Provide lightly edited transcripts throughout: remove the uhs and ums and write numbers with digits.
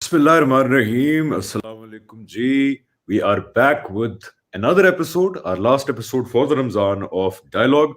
Bismillahirrahmanirrahim. Assalamu alaikum ji. We are back with another episode, our last episode for the Ramzan of Dialogue.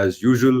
as usual.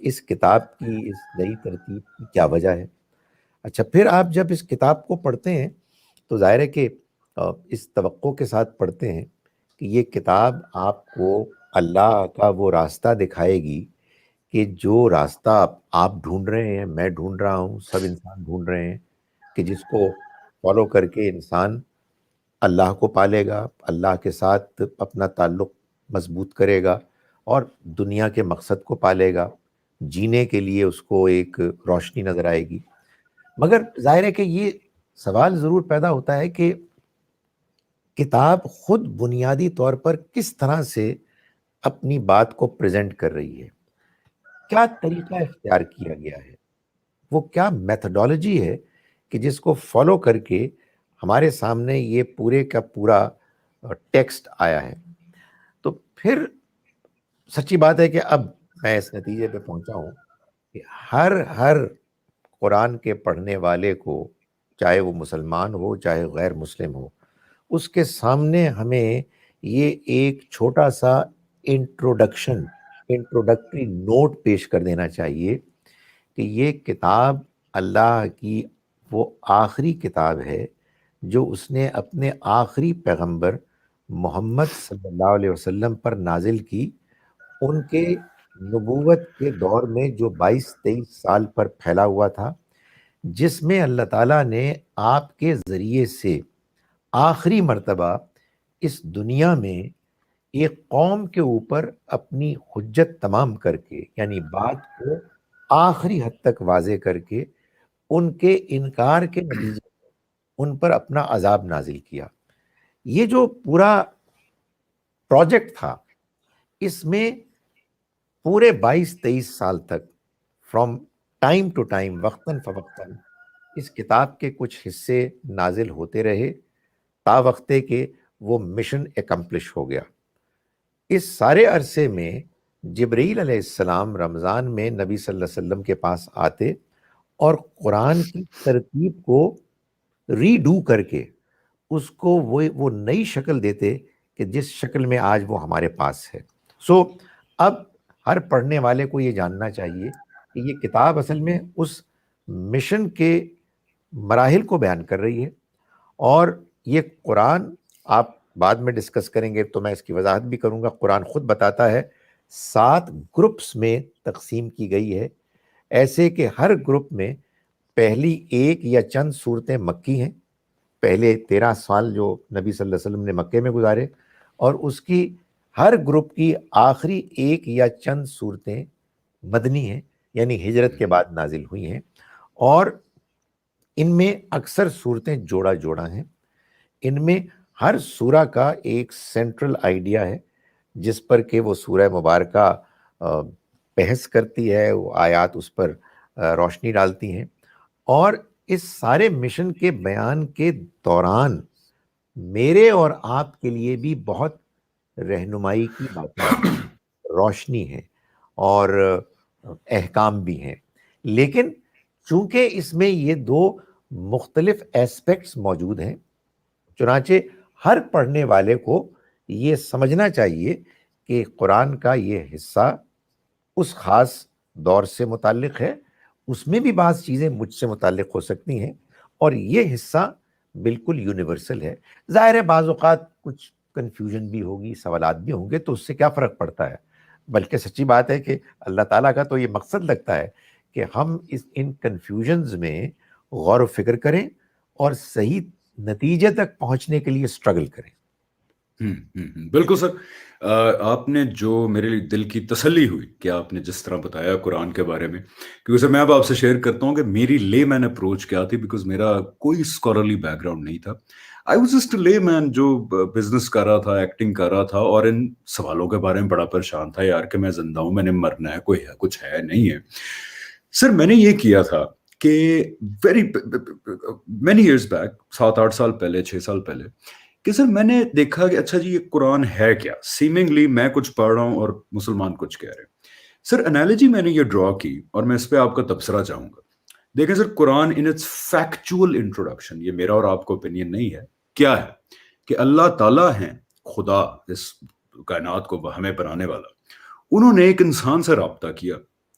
اس کتاب کی اس نئی ترتیب کی کیا وجہ ہے؟ اچھا، پھر آپ جب اس کتاب کو پڑھتے ہیں تو ظاہر ہے کہ اس توقع کے ساتھ پڑھتے ہیں کہ یہ کتاب آپ کو اللہ کا وہ راستہ دکھائے گی کہ جو راستہ آپ ڈھونڈ رہے ہیں، میں ڈھونڈ رہا ہوں، سب انسان ڈھونڈ رہے ہیں، کہ جس کو فالو کر کے انسان اللہ کو پالے گا، اللہ کے ساتھ اپنا تعلق مضبوط کرے گا اور دنیا کے مقصد کو پالے گا، جینے کے لیے اس کو ایک روشنی نظر آئے گی۔ مگر ظاہر ہے کہ یہ سوال ضرور پیدا ہوتا ہے کہ کتاب خود بنیادی طور پر کس طرح سے اپنی بات کو پریزنٹ کر رہی ہے، کیا طریقہ اختیار کیا گیا ہے، وہ کیا میتھڈالوجی ہے کہ جس کو فالو کر کے ہمارے سامنے یہ پورے کا پورا ٹیکسٹ آیا ہے۔ تو پھر سچی بات ہے کہ اب میں اس نتیجے پہ پہنچا ہوں کہ ہر قرآن کے پڑھنے والے کو، چاہے وہ مسلمان ہو چاہے غیر مسلم ہو، اس کے سامنے ہمیں یہ ایک چھوٹا سا انٹروڈکٹری نوٹ پیش کر دینا چاہیے کہ یہ کتاب اللہ کی وہ آخری کتاب ہے جو اس نے اپنے آخری پیغمبر محمد صلی اللہ علیہ وسلم پر نازل کی، ان کے نبوت کے دور میں جو 22-23 سال پر پھیلا ہوا تھا، جس میں اللہ تعالیٰ نے آپ کے ذریعے سے آخری مرتبہ اس دنیا میں ایک قوم کے اوپر اپنی حجت تمام کر کے، یعنی بات کو آخری حد تک واضح کر کے، ان کے انکار کے نتیجے میں ان پر اپنا عذاب نازل کیا۔ یہ جو پورا پروجیکٹ تھا، اس میں پورے 22-23 سال تک فرام ٹائم ٹو ٹائم، وقتاً فوقتاً اس کتاب کے کچھ حصے نازل ہوتے رہے تا وقتے کہ وہ مشن اکمپلش ہو گیا۔ اس سارے عرصے میں جبرائیل علیہ السلام رمضان میں نبی صلی اللہ علیہ وسلم کے پاس آتے اور قرآن کی ترتیب کو ری ڈو کر کے اس کو وہ نئی شکل دیتے کہ جس شکل میں آج وہ ہمارے پاس ہے۔ سو اب ہر پڑھنے والے کو یہ جاننا چاہیے کہ یہ کتاب اصل میں اس مشن کے مراحل کو بیان کر رہی ہے، اور یہ قرآن آپ بعد میں ڈسکس کریں گے تو میں اس کی وضاحت بھی کروں گا۔ قرآن خود بتاتا ہے 7 گروپس میں تقسیم کی گئی ہے، ایسے کہ ہر گروپ میں پہلی ایک یا چند صورتیں مکی ہیں، پہلے 13 سال جو نبی صلی اللہ علیہ وسلم نے مکے میں گزارے، اور اس کی ہر گروپ کی آخری ایک یا چند صورتیں مدنی ہیں، یعنی ہجرت کے بعد نازل ہوئی ہیں، اور ان میں اکثر صورتیں جوڑا جوڑا ہیں۔ ان میں ہر سورہ کا ایک سینٹرل آئیڈیا ہے جس پر کہ وہ سورہ مبارکہ بحث کرتی ہے، وہ آیات اس پر روشنی ڈالتی ہیں، اور اس سارے مشن کے بیان کے دوران میرے اور آپ کے لیے بھی بہت رہنمائی کی باتیں ہیں، روشنی ہے اور احکام بھی ہیں، لیکن چونکہ اس میں یہ 2 مختلف ایسپیکٹس موجود ہیں، چنانچہ ہر پڑھنے والے کو یہ سمجھنا چاہیے کہ قرآن کا یہ حصہ اس خاص دور سے متعلق ہے، اس میں بھی بعض چیزیں مجھ سے متعلق ہو سکتی ہیں، اور یہ حصہ بالکل یونیورسل ہے۔ ظاہر ہے بعض اوقات کچھ کنفیوژن بھی ہوگی، سوالات بھی ہوں گے، تو اس سے کیا فرق پڑتا ہے، بلکہ سچی بات ہے کہ اللہ تعالیٰ کا تو یہ مقصد لگتا ہے کہ ہم ان کنفیوژنز میں غور و فکر کریں اور صحیح نتیجے تک پہنچنے کے لیے سٹرگل کریں۔ بالکل سر، آپ نے جو میرے لیے دل کی تسلی ہوئی کہ آپ نے جس طرح بتایا قرآن کے بارے میں، کیونکہ سر میں اب آپ سے شیئر کرتا ہوں کہ میری لے مین اپروچ کیا تھی، بیکاز میرا کوئی اسکالرلی بیک گراؤنڈ نہیں تھا۔ آئی واز جسٹ لے مین جو بزنس کر رہا تھا، ایکٹنگ کر رہا تھا، اور ان سوالوں کے بارے میں بڑا پریشان تھا یار کہ میں زندہ ہوں، میں نے مرنا ہے، کوئی ہے کچھ ہے نہیں ہے۔ سر میں نے یہ کیا تھا کہ ویری مینی ایئرس بیک، 7-8 سال پہلے، 6 سال پہلے، کہ سر میں نے دیکھا کہ اچھا جی یہ قرآن ہے کیا، سیمنگلی میں کچھ پڑھ رہا ہوں اور مسلمان کچھ کہہ رہے ہیں۔ سر انالوجی میں نے یہ ڈرا کی اور میں اس پہ آپ کا تبصرہ چاہوں گا۔ دیکھیں سر، قرآن ان اٹس فیکچوئل انٹروڈکشن، یہ میرا اور آپ کا اوپینین نہیں ہے، کیا ہے کہ اللہ تعالیٰ ہیں خدا، اس کائنات کو ہمیں بنانے والا، انہوں نے ایک انسان سے رابطہ کیا،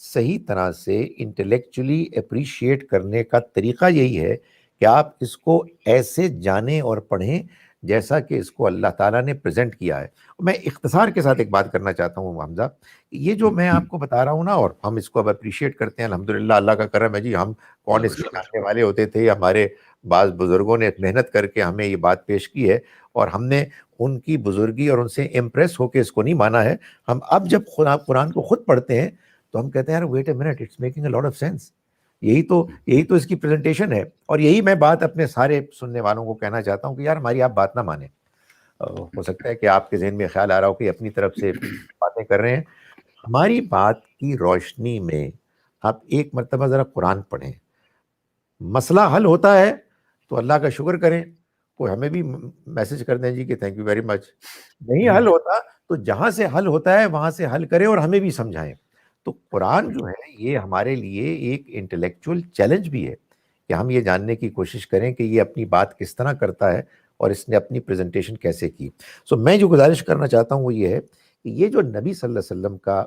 صحیح طرح سے انٹلیکچولی اپریشیٹ کرنے کا طریقہ یہی ہے کہ آپ اس کو ایسے جانیں اور پڑھیں جیسا کہ اس کو اللہ تعالیٰ نے پریزنٹ کیا ہے. میں اختصار کے ساتھ ایک بات کرنا چاہتا ہوں حمزہ، یہ جو میں آپ کو بتا رہا ہوں نا، اور ہم اس کو اب اپریشیٹ کرتے ہیں الحمدللہ، اللہ کا کرم ہے جی. ہم کون اس کے جاننے والے ہوتے تھے؟ ہمارے بعض بزرگوں نے محنت کر کے ہمیں یہ بات پیش کی ہے، اور ہم نے ان کی بزرگی اور ان سے امپریس ہو کے اس کو نہیں مانا ہے. ہم اب جب قرآن کو خود پڑھتے ہیں تو ہم کہتے ہیں یار wait a minute, it's making a lot of sense. یہی تو اس کی پریزنٹیشن ہے. اور یہی میں بات اپنے سارے سننے والوں کو کہنا چاہتا ہوں کہ یار ہماری آپ بات نہ مانیں. ہو سکتا ہے کہ آپ کے ذہن میں خیال آ رہا ہو کہ اپنی طرف سے باتیں کر رہے ہیں. ہماری بات کی روشنی میں آپ ایک مرتبہ ذرا قرآن پڑھیں، مسئلہ حل ہوتا ہے تو اللہ کا شکر کریں، کوئی ہمیں بھی میسج کر دیں جی کہ تھینک یو ویری مچ. نہیں حل ہوتا تو جہاں سے حل ہوتا ہے وہاں سے حل کریں اور ہمیں بھی سمجھائیں. تو قرآن جو ہے یہ ہمارے لیے ایک انٹلیکچوئل چیلنج بھی ہے کہ ہم یہ جاننے کی کوشش کریں کہ یہ اپنی بات کس طرح کرتا ہے اور اس نے اپنی پریزنٹیشن کیسے کی. سو میں جو گزارش کرنا چاہتا ہوں وہ یہ ہے کہ یہ جو نبی صلی اللہ علیہ وسلم کا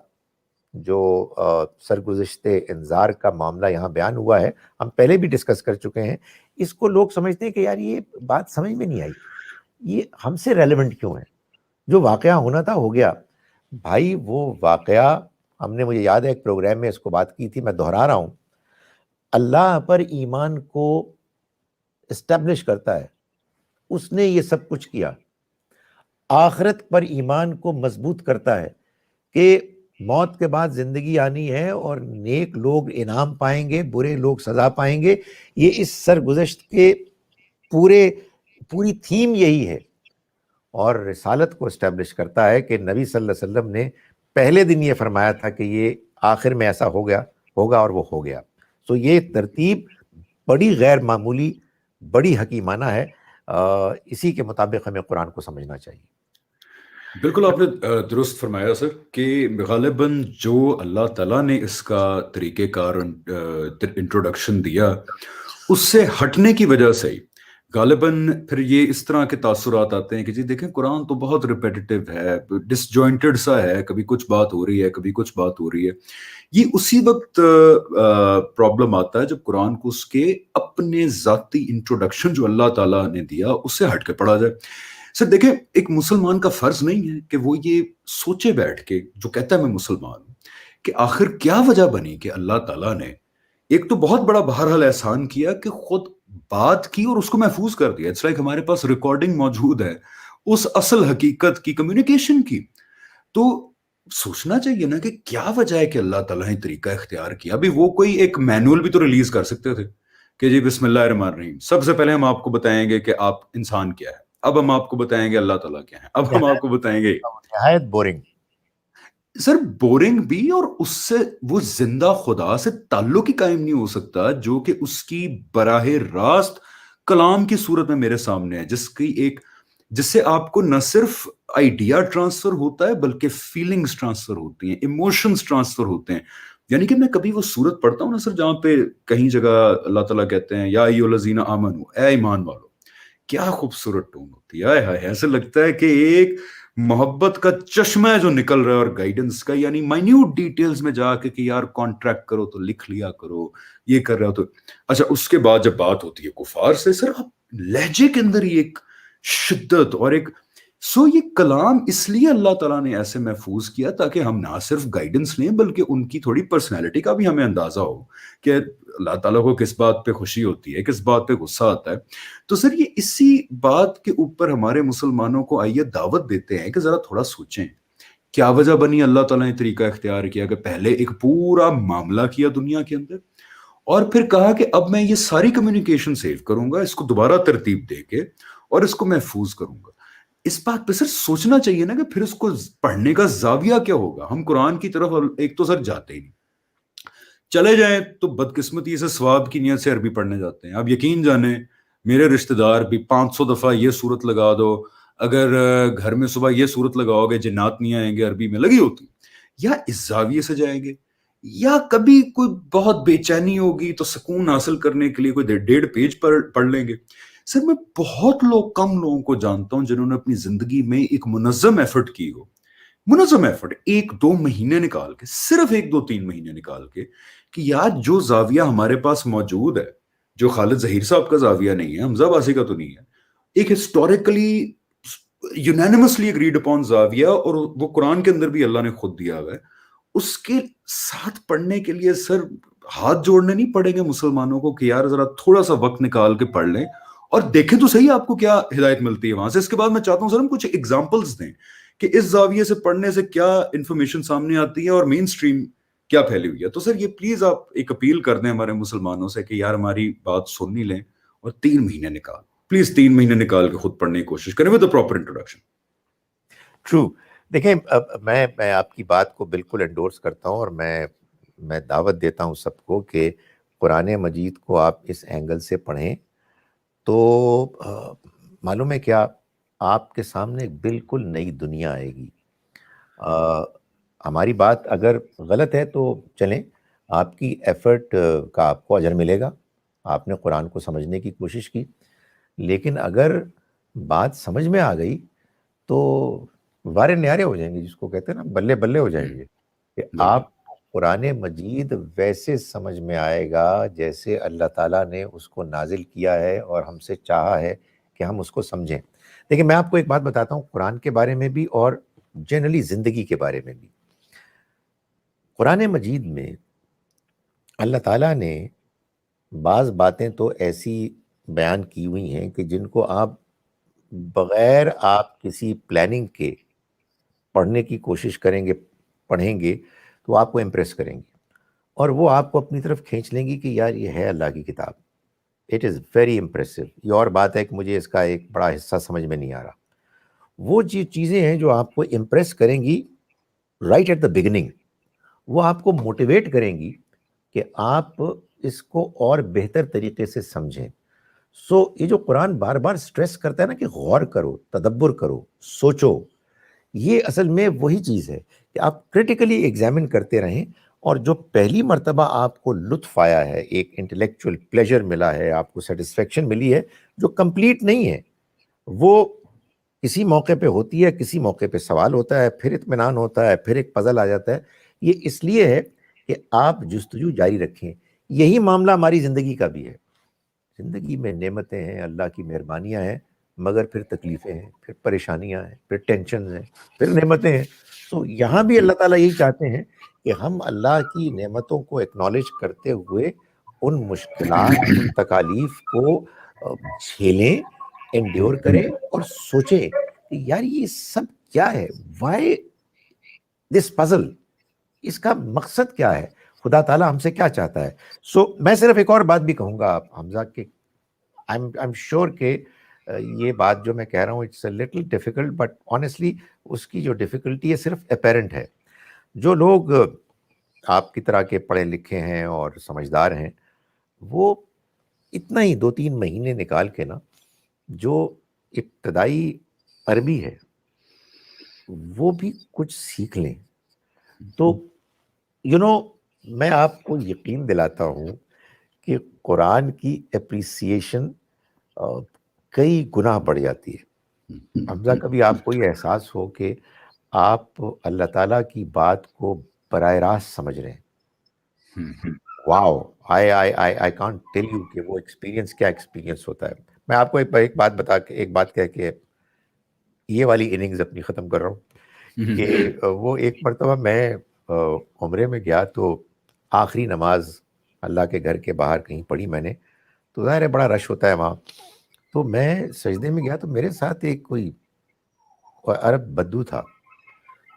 جو سرگزشت انذار کا معاملہ یہاں بیان ہوا ہے، ہم پہلے بھی ڈسکس کر چکے ہیں. اس کو لوگ سمجھتے ہیں کہ یار یہ بات سمجھ میں نہیں آئی، یہ ہم سے ریلیونٹ کیوں ہے؟ جو واقعہ ہونا تھا ہو گیا بھائی. وہ واقعہ ہم نے، مجھے یاد ہے ایک پروگرام میں اس کو بات کی تھی، میں دہرا رہا ہوں. اللہ پر ایمان کو اسٹیبلش کرتا ہے، اس نے یہ سب کچھ کیا. آخرت پر ایمان کو مضبوط کرتا ہے کہ موت کے بعد زندگی آنی ہے اور نیک لوگ انعام پائیں گے، برے لوگ سزا پائیں گے. یہ اس سرگزشت کے پوری تھیم یہی ہے. اور رسالت کو اسٹیبلش کرتا ہے کہ نبی صلی اللہ علیہ وسلم نے پہلے دن یہ فرمایا تھا کہ یہ آخر میں ایسا ہوگا اور وہ ہو گیا. تو یہ ترتیب بڑی غیر معمولی، بڑی حکیمانہ ہے. اسی کے مطابق ہمیں قرآن کو سمجھنا چاہیے. بالکل آپ نے درست فرمایا سر کہ غالباً جو اللہ تعالیٰ نے اس کا طریقہ کار انٹروڈکشن دیا، اس سے ہٹنے کی وجہ سے ہی غالباً پھر یہ اس طرح کے تاثرات آتے ہیں کہ جی دیکھیں قرآن تو بہت ریپیٹیٹیو ہے، ڈس جوائنٹڈ سا ہے، کبھی کچھ بات ہو رہی ہے کبھی کچھ بات ہو رہی ہے. یہ اسی وقت پرابلم آتا ہے جب قرآن کو اس کے اپنے ذاتی انٹروڈکشن جو اللہ تعالیٰ نے دیا اس سے ہٹ کے پڑھا جائے. سر دیکھیں ایک مسلمان کا فرض نہیں ہے کہ وہ یہ سوچے بیٹھ کے، جو کہتا ہے میں مسلمان ہوں، کہ آخر کیا وجہ بنی کہ اللہ تعالیٰ نے ایک تو بہت بڑا بہرحال احسان کیا کہ خود بات کی اور اس کو محفوظ کر دیا. اٹس لائک ہمارے پاس ریکارڈنگ موجود ہے اس اصل حقیقت کی، کمیونیکیشن کی. تو سوچنا چاہیے نا کہ کیا وجہ ہے کہ اللہ تعالیٰ نے طریقہ اختیار کیا. ابھی وہ کوئی ایک مینول بھی تو ریلیز کر سکتے تھے کہ جی بسم اللہ الرحمن الرحیم، سب سے پہلے ہم آپ کو بتائیں گے کہ آپ انسان کیا ہے، اب ہم آپ کو بتائیں گے اللہ تعالیٰ کیا ہے، اب ہم آپ کو بتائیں گے. نہایت بورنگ سر بورنگ بھی، اور اس سے وہ زندہ خدا سے تعلق ہی قائم نہیں ہو سکتا جو کہ اس کی براہ راست کلام کی صورت میں میرے سامنے ہے، جس سے آپ کو نہ صرف آئیڈیا ٹرانسفر ہوتا ہے بلکہ فیلنگز ٹرانسفر ہوتی ہیں، ایموشنز ٹرانسفر ہوتے ہیں. یعنی کہ میں کبھی وہ صورت پڑھتا ہوں نا سر جہاں پہ کہیں جگہ اللہ تعالیٰ کہتے ہیں یا ایھا الذین آمنوا، اے ایمان والو، کیا خوبصورت ٹون ہوتی ہے. ایسے لگتا ہے کہ ایک محبت کا چشمہ ہے جو نکل رہا ہے اور گائیڈنس کا، یعنی مائنیوٹ ڈیٹیلز میں جا کے کہ یار کانٹریکٹ کرو تو لکھ لیا کرو، یہ کر رہا ہو تو اچھا. اس کے بعد جب بات ہوتی ہے کفار سے، سر آپ لہجے کے اندر ہی ایک شدت اور ایک یہ کلام اس لیے اللہ تعالیٰ نے ایسے محفوظ کیا تاکہ ہم نہ صرف گائیڈنس لیں بلکہ ان کی تھوڑی پرسنالٹی کا بھی ہمیں اندازہ ہو کہ اللہ تعالیٰ کو کس بات پہ خوشی ہوتی ہے، کس بات پہ غصہ آتا ہے. تو سر یہ اسی بات کے اوپر ہمارے مسلمانوں کو آئیے دعوت دیتے ہیں کہ ذرا تھوڑا سوچیں کیا وجہ بنی اللہ تعالیٰ نے طریقہ اختیار کیا کہ پہلے ایک پورا معاملہ کیا دنیا کے اندر اور پھر کہا کہ اب میں یہ ساری کمیونیکیشن سیو کروں گا، اس کو دوبارہ ترتیب دے کے اور اس کو محفوظ کروں گا. اس بات پہ سر سوچنا چاہیے نا کہ پھر اس کو پڑھنے کا زاویہ کیا ہوگا. ہم قرآن کی طرف ایک تو سر جاتے ہی نہیں، چلے جائیں تو بدقسمتی سے ثواب کی نیت سے عربی پڑھنے جاتے ہیں. آپ یقین جانیں میرے رشتہ دار بھی 500 دفعہ یہ صورت لگا دو، اگر گھر میں صبح یہ صورت لگاؤ گے جنات نہیں آئیں گے، عربی میں لگی ہوتی. یا اس زاویے سے جائیں گے، یا کبھی کوئی بہت بے چینی ہوگی تو سکون حاصل کرنے کے لیے کوئی 1.5 پیج پر پڑھ لیں گے. سر میں بہت کم لوگوں کو جانتا ہوں جنہوں نے اپنی زندگی میں ایک منظم ایفرٹ کی ہو منظم ایفرٹ 1-2 مہینے نکال کے, صرف 1-2-3 مہینے نکال کے, کہ یار جو زاویہ ہمارے پاس موجود ہے, جو خالد ظہیر صاحب کا زاویہ نہیں ہے, حمزہ باسی کا تو نہیں ہے, ایک ہسٹوریکلی یونینیمسلی اگریڈ اپون زاویہ, اور وہ قرآن کے اندر بھی اللہ نے خود دیا ہوا ہے, اس کے ساتھ پڑھنے کے لیے سر ہاتھ جوڑنے نہیں پڑیں گے مسلمانوں کو کہ یار ذرا تھوڑا سا وقت نکال کے پڑھ لیں اور دیکھیں تو صحیح آپ کو کیا ہدایت ملتی ہے وہاں سے. اس کے بعد میں چاہتا ہوں سر ہم کچھ ایگزامپلس دیں کہ اس زاویے سے پڑھنے سے کیا انفارمیشن سامنے آتی ہے اور مین سٹریم کیا پھیلی ہوئی ہے. تو سر یہ پلیز آپ ایک اپیل کر دیں ہمارے مسلمانوں سے کہ یار ہماری بات سن ہی لیں اور 3 مہینے نکال, پلیز 3 مہینے نکال کے خود پڑھنے کی کوشش کریں ود پراپر انٹروڈکشن. ٹرو. دیکھیں میں آپ کی بات کو بالکل انڈورس کرتا ہوں, اور میں دعوت دیتا ہوں سب کو کہ قرآن مجید کو آپ اس اینگل سے پڑھیں تو معلوم ہے کیا, آپ کے سامنے ایک بالکل نئی دنیا آئے گی. ہماری بات اگر غلط ہے تو چلیں, آپ کی ایفرٹ کا آپ کو اجر ملے گا, آپ نے قرآن کو سمجھنے کی کوشش کی. لیکن اگر بات سمجھ میں آ گئی تو وارے نیارے ہو جائیں گے, جس کو کہتے ہیں نا بلے بلے ہو جائیں گے, کہ آپ قرآن مجید ویسے سمجھ میں آئے گا جیسے اللہ تعالیٰ نے اس کو نازل کیا ہے اور ہم سے چاہا ہے کہ ہم اس کو سمجھیں. دیکھیں میں آپ کو ایک بات بتاتا ہوں قرآن کے بارے میں بھی اور جنرلی زندگی کے بارے میں بھی. قرآن مجید میں اللہ تعالیٰ نے بعض باتیں تو ایسی بیان کی ہوئی ہیں کہ جن کو آپ بغیر آپ کسی پلاننگ کے پڑھنے کی کوشش کریں گے, پڑھیں گے تو آپ کو امپریس کریں گی, اور وہ آپ کو اپنی طرف کھینچ لیں گی کہ یار یہ ہے اللہ کی کتاب. It is very impressive. یہ اور بات ہے کہ مجھے اس کا ایک بڑا حصہ سمجھ میں نہیں آ رہا. وہ چیزیں ہیں جو آپ کو امپریس کریں گی رائٹ ایٹ دا بگننگ, وہ آپ کو موٹیویٹ کریں گی کہ آپ اس کو اور بہتر طریقے سے سمجھیں. سو یہ جو قرآن بار بار سٹریس کرتا ہے نا کہ غور کرو, تدبر کرو, سوچو, یہ اصل میں وہی چیز ہے کہ آپ کرٹیکلی ایگزامن کرتے رہیں, اور جو پہلی مرتبہ آپ کو لطف آیا ہے, ایک انٹلیکچوئل پلیجر ملا ہے, آپ کو سیٹسفیکشن ملی ہے جو کمپلیٹ نہیں ہے, وہ کسی موقع پہ ہوتی ہے, کسی موقع پہ سوال ہوتا ہے, پھر اطمینان ہوتا ہے, پھر ایک پزل آ جاتا ہے. یہ اس لیے ہے کہ آپ جستجو جاری رکھیں. یہی معاملہ ہماری زندگی کا بھی ہے. زندگی میں نعمتیں ہیں, اللہ کی مہربانیاں ہیں, مگر پھر تکلیفیں ہیں, پھر پریشانیاں ہیں, پھر ٹینشنز ہیں, پھر نعمتیں ہیں. تو یہاں بھی اللہ تعالیٰ یہی چاہتے ہیں کہ ہم اللہ کی نعمتوں کو ایکنالج کرتے ہوئے ان مشکلات, ان تکالیف کو جھیلیں, انڈیور کریں اور سوچیں کہ یار یہ سب کیا ہے, وائی دس پزل, اس کا مقصد کیا ہے, خدا تعالیٰ ہم سے کیا چاہتا ہے. سو میں صرف ایک اور بات بھی کہوں گا حمزہ کہ I'm sure کہ یہ بات جو میں کہہ رہا ہوں it's a little difficult, but honestly اس کی جو ڈیفیکلٹی ہے صرف اپیرنٹ ہے. جو لوگ آپ کی طرح کے پڑھے لکھے ہیں اور سمجھدار ہیں, وہ اتنا ہی 2-3 مہینے نکال کے نا جو ابتدائی عربی ہے وہ بھی کچھ سیکھ لیں. تو میں آپ کو یقین دلاتا ہوں کہ قرآن کی اپریسیشن کئی گنا بڑھ جاتی ہے. حمزہ کبھی آپ کو یہ احساس ہو کہ آپ اللہ تعالیٰ کی بات کو براہ راست سمجھ رہے ہیں, واو, I can't tell you کہ وہ ایکسپیرینس کیا ایکسپیرینس ہوتا ہے. میں آپ کو ایک بات کہہ کے یہ والی اننگز اپنی ختم کر رہا ہوں کہ وہ ایک مرتبہ میں عمرے میں گیا تو آخری نماز اللہ کے گھر کے باہر کہیں پڑھی میں نے, تو ظاہر ہے بڑا رش ہوتا ہے وہاں. تو میں سجدے میں گیا تو میرے ساتھ ایک کوئی عرب بدو تھا.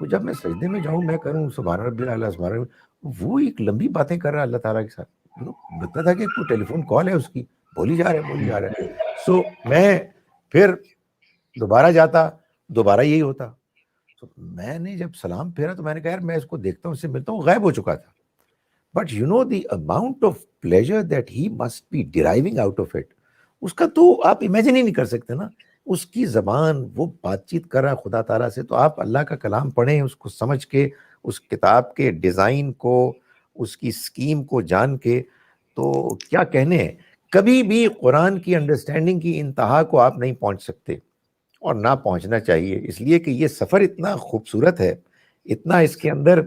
تو جب میں سجدے میں جاؤں, میں کروں سبحان ربی الاعلیٰ سبحان ربی, وہ ایک لمبی باتیں کر رہا ہے اللہ تعالیٰ کے ساتھ. لگتا تھا کہ کوئی ٹیلی فون کال ہے اس کی, بولی جا رہا ہے. سو میں پھر دوبارہ جاتا, دوبارہ یہی ہوتا. تو میں نے جب سلام پھیرا تو میں نے کہا یار میں اس کو دیکھتا ہوں, اس سے ملتا ہوں, غائب ہو چکا تھا. But the amount of pleasure that he must be deriving out of it, اس کا تو آپ امیجن ہی نہیں کر سکتے نا. اس کی زبان, وہ بات چیت کر رہا ہے خدا تعالیٰ سے, تو آپ اللہ کا کلام پڑھیں, اس کو سمجھ کے, اس کتاب کے ڈیزائن کو, اس کی اسکیم کو جان کے, تو کیا کہنے ہیں. کبھی بھی قرآن کی انڈرسٹینڈنگ کی انتہا کو آپ نہیں پہنچ سکتے, اور نہ پہنچنا چاہیے, اس لیے کہ یہ سفر اتنا خوبصورت ہے اتنا اس کے اندر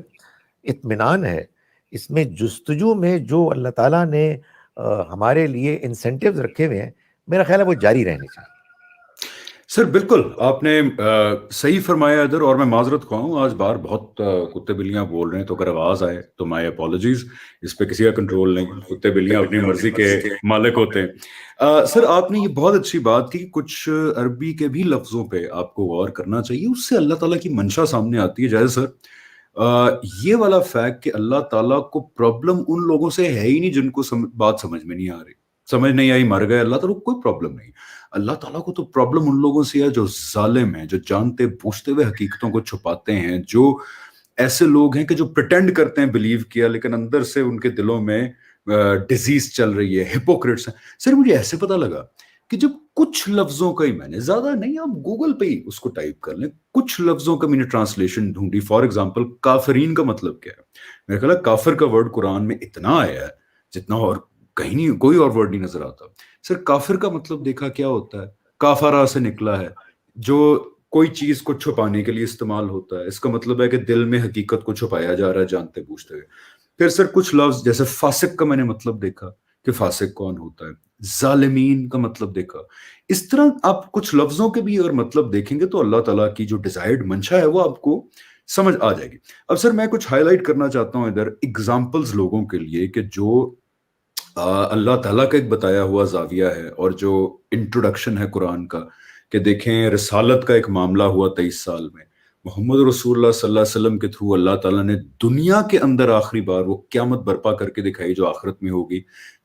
اطمینان ہے، اس میں جستجو میں جو اللہ تعالیٰ نے ہمارے لیے انسینٹیوز رکھے ہوئے ہیں، میرا خیال ہے وہ جاری رہنے چاہیے۔ سر بالکل آپ نے صحیح فرمایا ادھر، اور میں معذرت خواہ ہوں، آج باہر بہت کتے بلیاں بول رہے ہیں، تو اگر آواز آئے تو مائی اپالوجیز، اس پہ کسی کا کنٹرول نہیں، کتے بلیاں اپنی مرضی کے مالک ہوتے ہیں۔ سر آپ نے یہ بہت اچھی بات کی، کچھ عربی کے بھی لفظوں پہ آپ کو غور کرنا چاہیے، اس سے اللہ تعالیٰ کی منشا سامنے آتی ہے۔ جیسے سر یہ والا فیکٹ کہ اللہ تعالیٰ کو پرابلم ان لوگوں سے ہے ہی نہیں جن کو بات سمجھ میں نہیں آ رہی، سمجھ نہیں آئی مر گئے، اللہ تعالیٰ کو کوئی پرابلم نہیں۔ اللہ تعالیٰ کو تو پرابلم ان لوگوں سے ہے جو ظالم ہیں، جو جانتے بوجھتے ہوئے حقیقتوں کو چھپاتے ہیں، جو ایسے لوگ ہیں کہ جو پریٹینڈ کرتے ہیں بلیو کیا، لیکن اندر سے ان کے دلوں میں ڈیزیز چل رہی ہے، ہپوکریٹس ہیں۔ سر مجھے ایسے پتا لگا کہ جب کچھ لفظوں کا ہی، میں نے زیادہ نہیں، آپ گوگل پہ ہی اس کو ٹائپ کر لیں، کچھ لفظوں کا میں نے ٹرانسلیشن ڈھونڈی، فار ایگزامپل کافرین کا مطلب کیا ہے؟ میرے خیال ہے کافر کا ورڈ قرآن میں اتنا آیا ہے جتنا اور کہیں نہیں، کوئی اور ورڈ نہیں نظر آتا۔ سر کافر کا مطلب دیکھا کیا ہوتا ہے؟ کافرہ سے نکلا ہے، جو کوئی چیز کو چھپانے کے لیے استعمال ہوتا ہے، اس کا مطلب ہے کہ دل میں حقیقت کو چھپایا جا رہا ہے جانتے بوجھتے ہوئے۔ پھر سر کچھ لفظ جیسے فاسق کا میں نے مطلب دیکھا کہ فاسق کون ہوتا ہے، ظالمین کا مطلب دیکھا۔ اس طرح آپ کچھ لفظوں کے بھی اگر مطلب دیکھیں گے تو اللہ تعالیٰ کی جو ڈیزائرڈ منشا ہے وہ آپ کو سمجھ آ جائے گی۔ اب سر میں کچھ ہائی لائٹ کرنا چاہتا ہوں ادھر ایگزامپلز لوگوں کے لیے کہ جو اللہ تعالیٰ کا ایک بتایا ہوا زاویہ ہے، اور جو انٹروڈکشن ہے قرآن کا، کہ دیکھیں رسالت کا ایک معاملہ ہوا 23 سال میں، محمد رسول اللہ صلی اللہ علیہ وسلم کے تھرو اللہ تعالیٰ نے دنیا کے اندر آخری بار وہ قیامت برپا کر کے دکھائی جو آخرت میں ہوگی،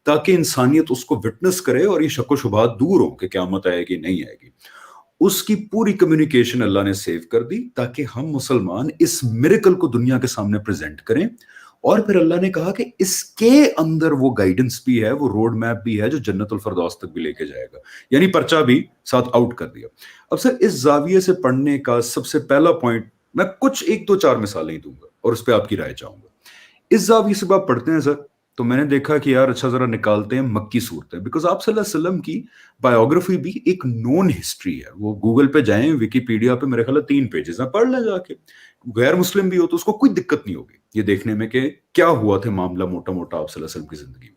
تاکہ انسانیت اس کو وٹنس کرے اور یہ شک و شبہات دور ہوں کہ قیامت آئے گی نہیں آئے گی۔ اس کی پوری کمیونیکیشن اللہ نے سیو کر دی تاکہ ہم مسلمان اس میریکل کو دنیا کے سامنے پریزنٹ کریں، اور پھر اللہ نے کہا کہ اس کے اندر وہ گائیڈنس بھی ہے، وہ روڈ میپ بھی ہے جو جنت الفردوس تک بھی لے کے جائے گا، یعنی پرچہ بھی ساتھ آؤٹ کر دیا۔ اب سر اس زاویے سے پڑھنے کا سب سے پہلا پوائنٹ، میں کچھ ایک دو چار مثالیں دوں گا اور اس پہ آپ کی رائے چاہوں گا۔ اس زاویے سے آپ پڑھتے ہیں سر تو میں نے دیکھا کہ یار اچھا ذرا نکالتے ہیں مکی صورتیں، بیکاز آپ صلی اللہ علیہ وسلم کی بایوگرافی بھی ایک نون ہسٹری ہے، وہ گوگل پہ جائیں، ویکیپیڈیا پہ میرے خیال ہے 3 پیجز ہیں، پڑھ لیں جا کے، غیر مسلم بھی ہو تو اس کو کوئی دقت نہیں ہوگی یہ دیکھنے میں کہ کیا ہوا تھا معاملہ موٹا موٹا آپ صلی اللہ علیہ وسلم کی زندگی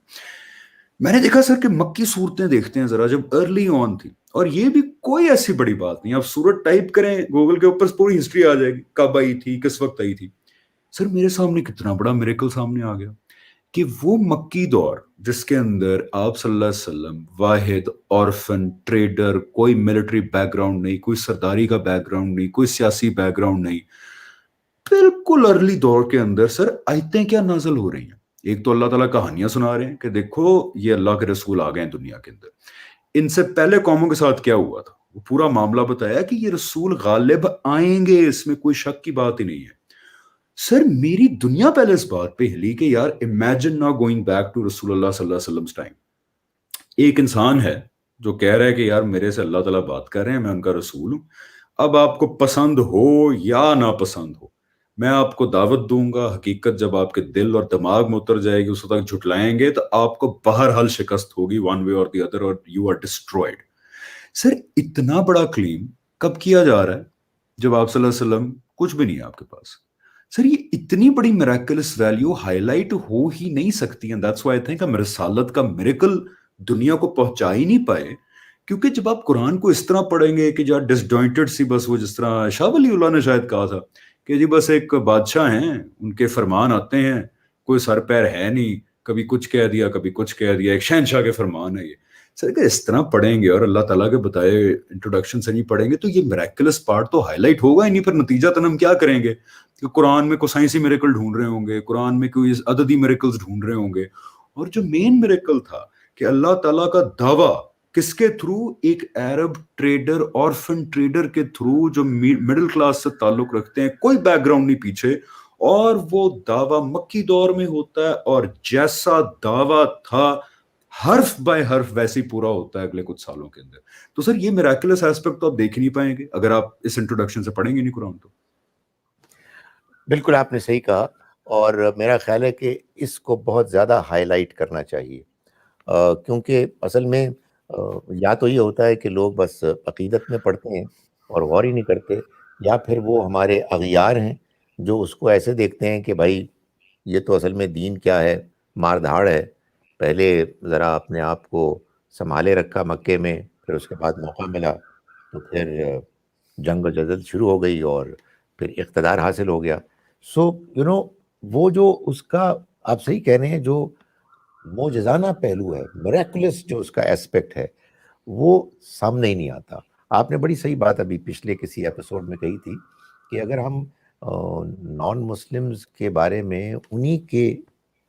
میں نے دیکھا سر کہ مکی صورتیں دیکھتے ہیں ذرا، جب ارلی آن تھی، اور یہ بھی کوئی ایسی بڑی بات نہیں، آپ صورت ٹائپ کریں گوگل کے اوپر پوری ہسٹری آ جائے گی، کب آئی تھی، کس وقت آئی تھی۔ سر میرے سامنے کتنا بڑا میریکل سامنے آ گیا کہ وہ مکی دور جس کے اندر آپ صلی اللہ علیہ وسلم واحد اورفن ٹریڈر، کوئی ملٹری بیک گراؤنڈ نہیں، کوئی سرداری کا بیک گراؤنڈ نہیں، کوئی سیاسی بیک گراؤنڈ نہیں، بالکل ارلی دور کے اندر سر آیتیں کیا نازل ہو رہی ہیں؟ ایک تو اللہ تعالیٰ کہانیاں سنا رہے ہیں کہ دیکھو یہ اللہ کے رسول آ گئے ہیں دنیا کے اندر، ان سے پہلے قوموں کے ساتھ کیا ہوا تھا وہ پورا معاملہ بتایا کہ یہ رسول غالب آئیں گے، اس میں کوئی شک کی بات ہی نہیں ہے۔ سر میری دنیا پہلے اس بات پہ ہلی کہ یار امیجن نا گوئنگ بیک ٹو رسول اللہ صلی اللہ علیہ وسلم ٹائم، ایک انسان ہے جو کہہ رہا ہے کہ یار میرے سے اللہ تعالیٰ بات کر رہے ہیں، میں ان کا رسول ہوں، اب آپ کو پسند ہو یا نہ پسند ہو میں آپ کو دعوت دوں گا، حقیقت جب آپ کے دل اور دماغ میں اتر جائے گی اس وقت جھٹلائیں گے تو آپ کو بہرحال شکست ہوگی ون وے اور دی ادر، اور یو آر ڈسٹرائڈ۔ سر اتنا بڑا کلیم کب کیا جا رہا ہے جب آپ صلی اللہ علیہ وسلم کچھ بھی نہیں ہے آپ کے پاس؟ سر یہ اتنی بڑی میراکلس ویلیو ہائی لائٹ ہو ہی نہیں سکتی، and that's why I think ہم رسالت کا میریکل دنیا کو پہنچا ہی نہیں پائے، کیونکہ جب آپ قرآن کو اس طرح پڑھیں گے کہ جو ڈسجوائنٹڈ سی، بس وہ جس طرح شاہ ولی اللہ نے شاید کہا تھا کہ جی بس ایک بادشاہ ہیں، ان کے فرمان آتے ہیں، کوئی سر پیر ہے نہیں، کبھی کچھ کہہ دیا کبھی کچھ کہہ دیا، ایک شہنشاہ کے فرمان ہے یہ۔ سر کہ اس طرح پڑھیں گے اور اللہ تعالیٰ کے بتائے انٹروڈکشن سے نہیں پڑھیں گے تو یہ میراکلس پارٹ تو ہائی لائٹ ہوگا ہی نہیں، پھر نتیجہ تن ہم کیا کریں گے کہ قرآن میں کوئی سائنسی میریکل ڈھونڈ رہے ہوں گے، قرآن میں کوئی عددی میریکلز ڈھونڈ رہے ہوں گے، اور جو مین میریکل تھا کہ اللہ تعالیٰ کا دعویٰ کس کے تھرو، ایک عرب ٹریڈر، اورفن ٹریڈر کے تھرو جو مڈل کلاس سے تعلق رکھتے ہیں، کوئی بیک گراؤنڈ نہیں پیچھے، اور وہ دعویٰ مکی دور میں ہوتا ہے، اور جیسا دعویٰ تھا حرف بائی حرف ویسے ہی پورا ہوتا ہے اگلے کچھ سالوں کے اندر۔ تو سر یہ میراکلس ایسپیکٹ تو آپ دیکھ نہیں پائیں گے اگر آپ اس انٹروڈکشن سے پڑھیں گے نہیں قرآن تو۔ بالکل آپ نے صحیح کہا، اور میرا خیال ہے کہ اس کو بہت زیادہ ہائی لائٹ کرنا چاہیے، کیونکہ اصل میں یا تو یہ ہوتا ہے کہ لوگ بس عقیدت میں پڑھتے ہیں اور غور ہی نہیں کرتے، یا پھر وہ ہمارے اغیار ہیں جو اس کو ایسے دیکھتے ہیں کہ بھائی یہ تو اصل میں دین کیا ہے، مار دھاڑ ہے، پہلے ذرا اپنے آپ کو سنبھالے رکھا مکے میں، پھر اس کے بعد موقع ملا تو پھر جنگ و جدل شروع ہو گئی اور پھر اقتدار حاصل ہو گیا. سو وہ جو اس کا، آپ صحیح کہہ رہے ہیں، جو معجزانہ پہلو ہے، میریکولس جو اس کا ایسپیکٹ ہے، وہ سامنے ہی نہیں آتا. آپ نے بڑی صحیح بات ابھی پچھلے کسی ایپیسوڈ میں کہی تھی کہ اگر ہم نان مسلمز کے بارے میں انہی کے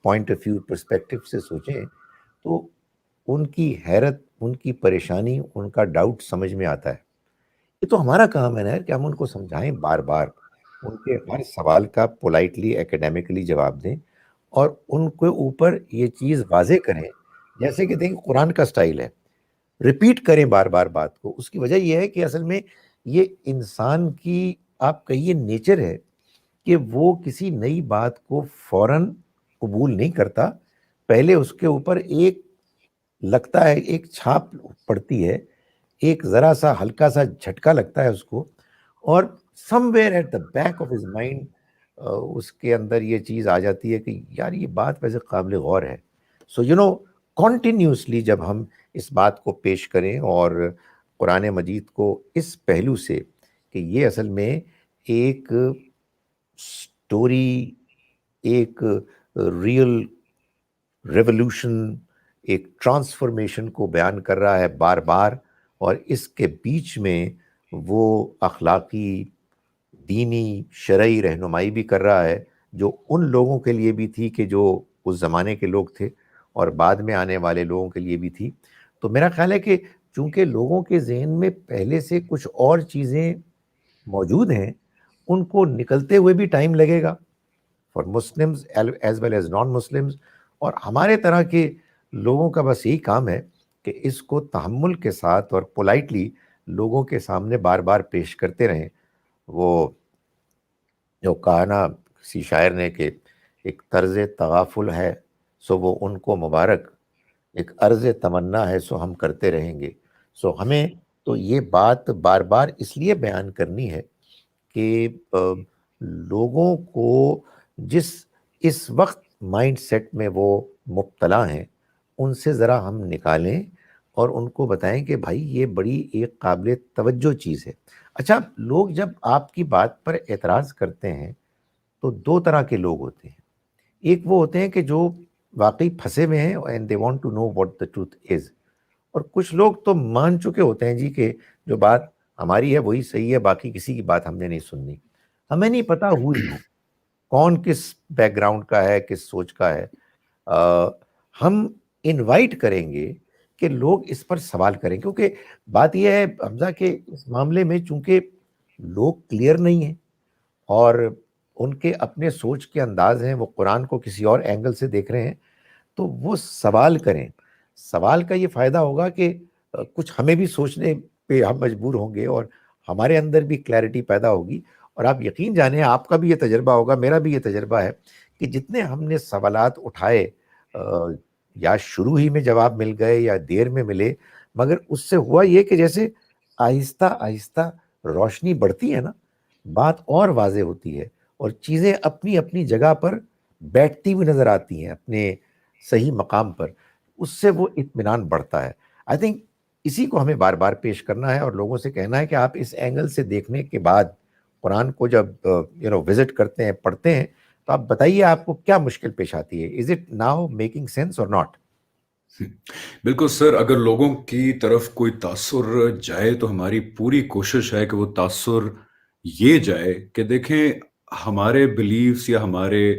پوائنٹ آف ویو پرسپیکٹو سے سوچیں تو ان کی حیرت، ان کی پریشانی، ان کا ڈاؤٹ سمجھ میں آتا ہے. یہ تو ہمارا کام ہے نا کہ ہم ان کو سمجھائیں بار بار، ان کے ہر سوال کا پولائٹلی ایکیڈیمکلی جواب دیں اور ان کے اوپر یہ چیز واضح کریں. جیسے کہ دیکھیں قرآن کا سٹائل ہے، ریپیٹ کریں بار بار بات کو. اس کی وجہ یہ ہے کہ اصل میں یہ انسان کی، آپ کہیے، نیچر ہے کہ وہ کسی نئی بات کو فوراً قبول نہیں کرتا. پہلے اس کے اوپر ایک لگتا ہے، ایک چھاپ پڑتی ہے، ایک ذرا سا ہلکا سا جھٹکا لگتا ہے اس کو، اور somewhere at the back of his mind اس کے اندر یہ چیز آ جاتی ہے کہ یار یہ بات ویسے قابل غور ہے. سو کنٹینیوسلی جب ہم اس بات کو پیش کریں اور قرآن مجید کو اس پہلو سے کہ یہ اصل میں ایک سٹوری، ایک ریئل ریولوشن، ایک ٹرانسفارمیشن کو بیان کر رہا ہے بار بار، اور اس کے بیچ میں وہ اخلاقی، دینی، شرعی رہنمائی بھی کر رہا ہے جو ان لوگوں کے لیے بھی تھی کہ جو اس زمانے کے لوگ تھے اور بعد میں آنے والے لوگوں کے لیے بھی تھی. تو میرا خیال ہے کہ چونکہ لوگوں کے ذہن میں پہلے سے کچھ اور چیزیں موجود ہیں، ان کو نکلتے ہوئے بھی ٹائم لگے گا for Muslims as well as non Muslims. اور ہمارے طرح کے لوگوں کا بس یہی کام ہے کہ اس کو تحمل کے ساتھ اور پولائٹلی لوگوں کے سامنے بار بار پیش کرتے رہیں. وہ جو کہا نا کسی شاعر نے کہ ایک طرز تغافل ہے سو وہ ان کو مبارک، ایک عرض تمنا ہے سو ہم کرتے رہیں گے. سو ہمیں تو یہ بات بار بار اس لیے بیان کرنی ہے کہ لوگوں کو جس اس وقت مائنڈ سیٹ میں وہ مبتلا ہیں ان سے ذرا ہم نکالیں اور ان کو بتائیں کہ بھائی یہ بڑی ایک قابل توجہ چیز ہے. اچھا، لوگ جب آپ کی بات پر اعتراض کرتے ہیں تو دو طرح کے لوگ ہوتے ہیں. ایک وہ ہوتے ہیں کہ جو واقعی پھنسے ہوئے ہیں and they want to know what the truth is, اور کچھ لوگ تو مان چکے ہوتے ہیں جی کہ جو بات ہماری ہے وہی صحیح ہے، باقی کسی کی بات ہم نے نہیں سننی. ہمیں نہیں پتا کون کس بیک گراؤنڈ کا ہے، کس سوچ کا ہے. ہم انوائٹ کریں گے کہ لوگ اس پر سوال کریں، کیونکہ بات یہ ہے حمزہ کہ اس معاملے میں چونکہ لوگ کلیئر نہیں ہیں اور ان کے اپنے سوچ کے انداز ہیں، وہ قرآن کو کسی اور اینگل سے دیکھ رہے ہیں، تو وہ سوال کریں. سوال کا یہ فائدہ ہوگا کہ کچھ ہمیں بھی سوچنے پہ ہم مجبور ہوں گے اور ہمارے اندر بھی کلیئرٹی پیدا ہوگی. اور آپ یقین جانیں، آپ کا بھی یہ تجربہ ہوگا، میرا بھی یہ تجربہ ہے کہ جتنے ہم نے سوالات اٹھائے یا شروع ہی میں جواب مل گئے یا دیر میں ملے، مگر اس سے ہوا یہ کہ جیسے آہستہ آہستہ روشنی بڑھتی ہے نا، بات اور واضح ہوتی ہے اور چیزیں اپنی اپنی جگہ پر بیٹھتی ہوئی نظر آتی ہیں اپنے صحیح مقام پر. اس سے وہ اطمینان بڑھتا ہے. آئی تھنک اسی کو ہمیں بار بار پیش کرنا ہے اور لوگوں سے کہنا ہے کہ آپ اس اینگل سے دیکھنے کے بعد قرآن کو جب وزٹ کرتے ہیں، پڑھتے ہیں، تو آپ بتائیے آپ کو کیا مشکل پیش آتی ہے. Is it now making sense اور ناٹ؟ بالکل سر، اگر لوگوں کی طرف کوئی تاثر جائے تو ہماری پوری کوشش ہے کہ وہ تاثر یہ جائے کہ دیکھیں ہمارے بلیفز یا ہمارے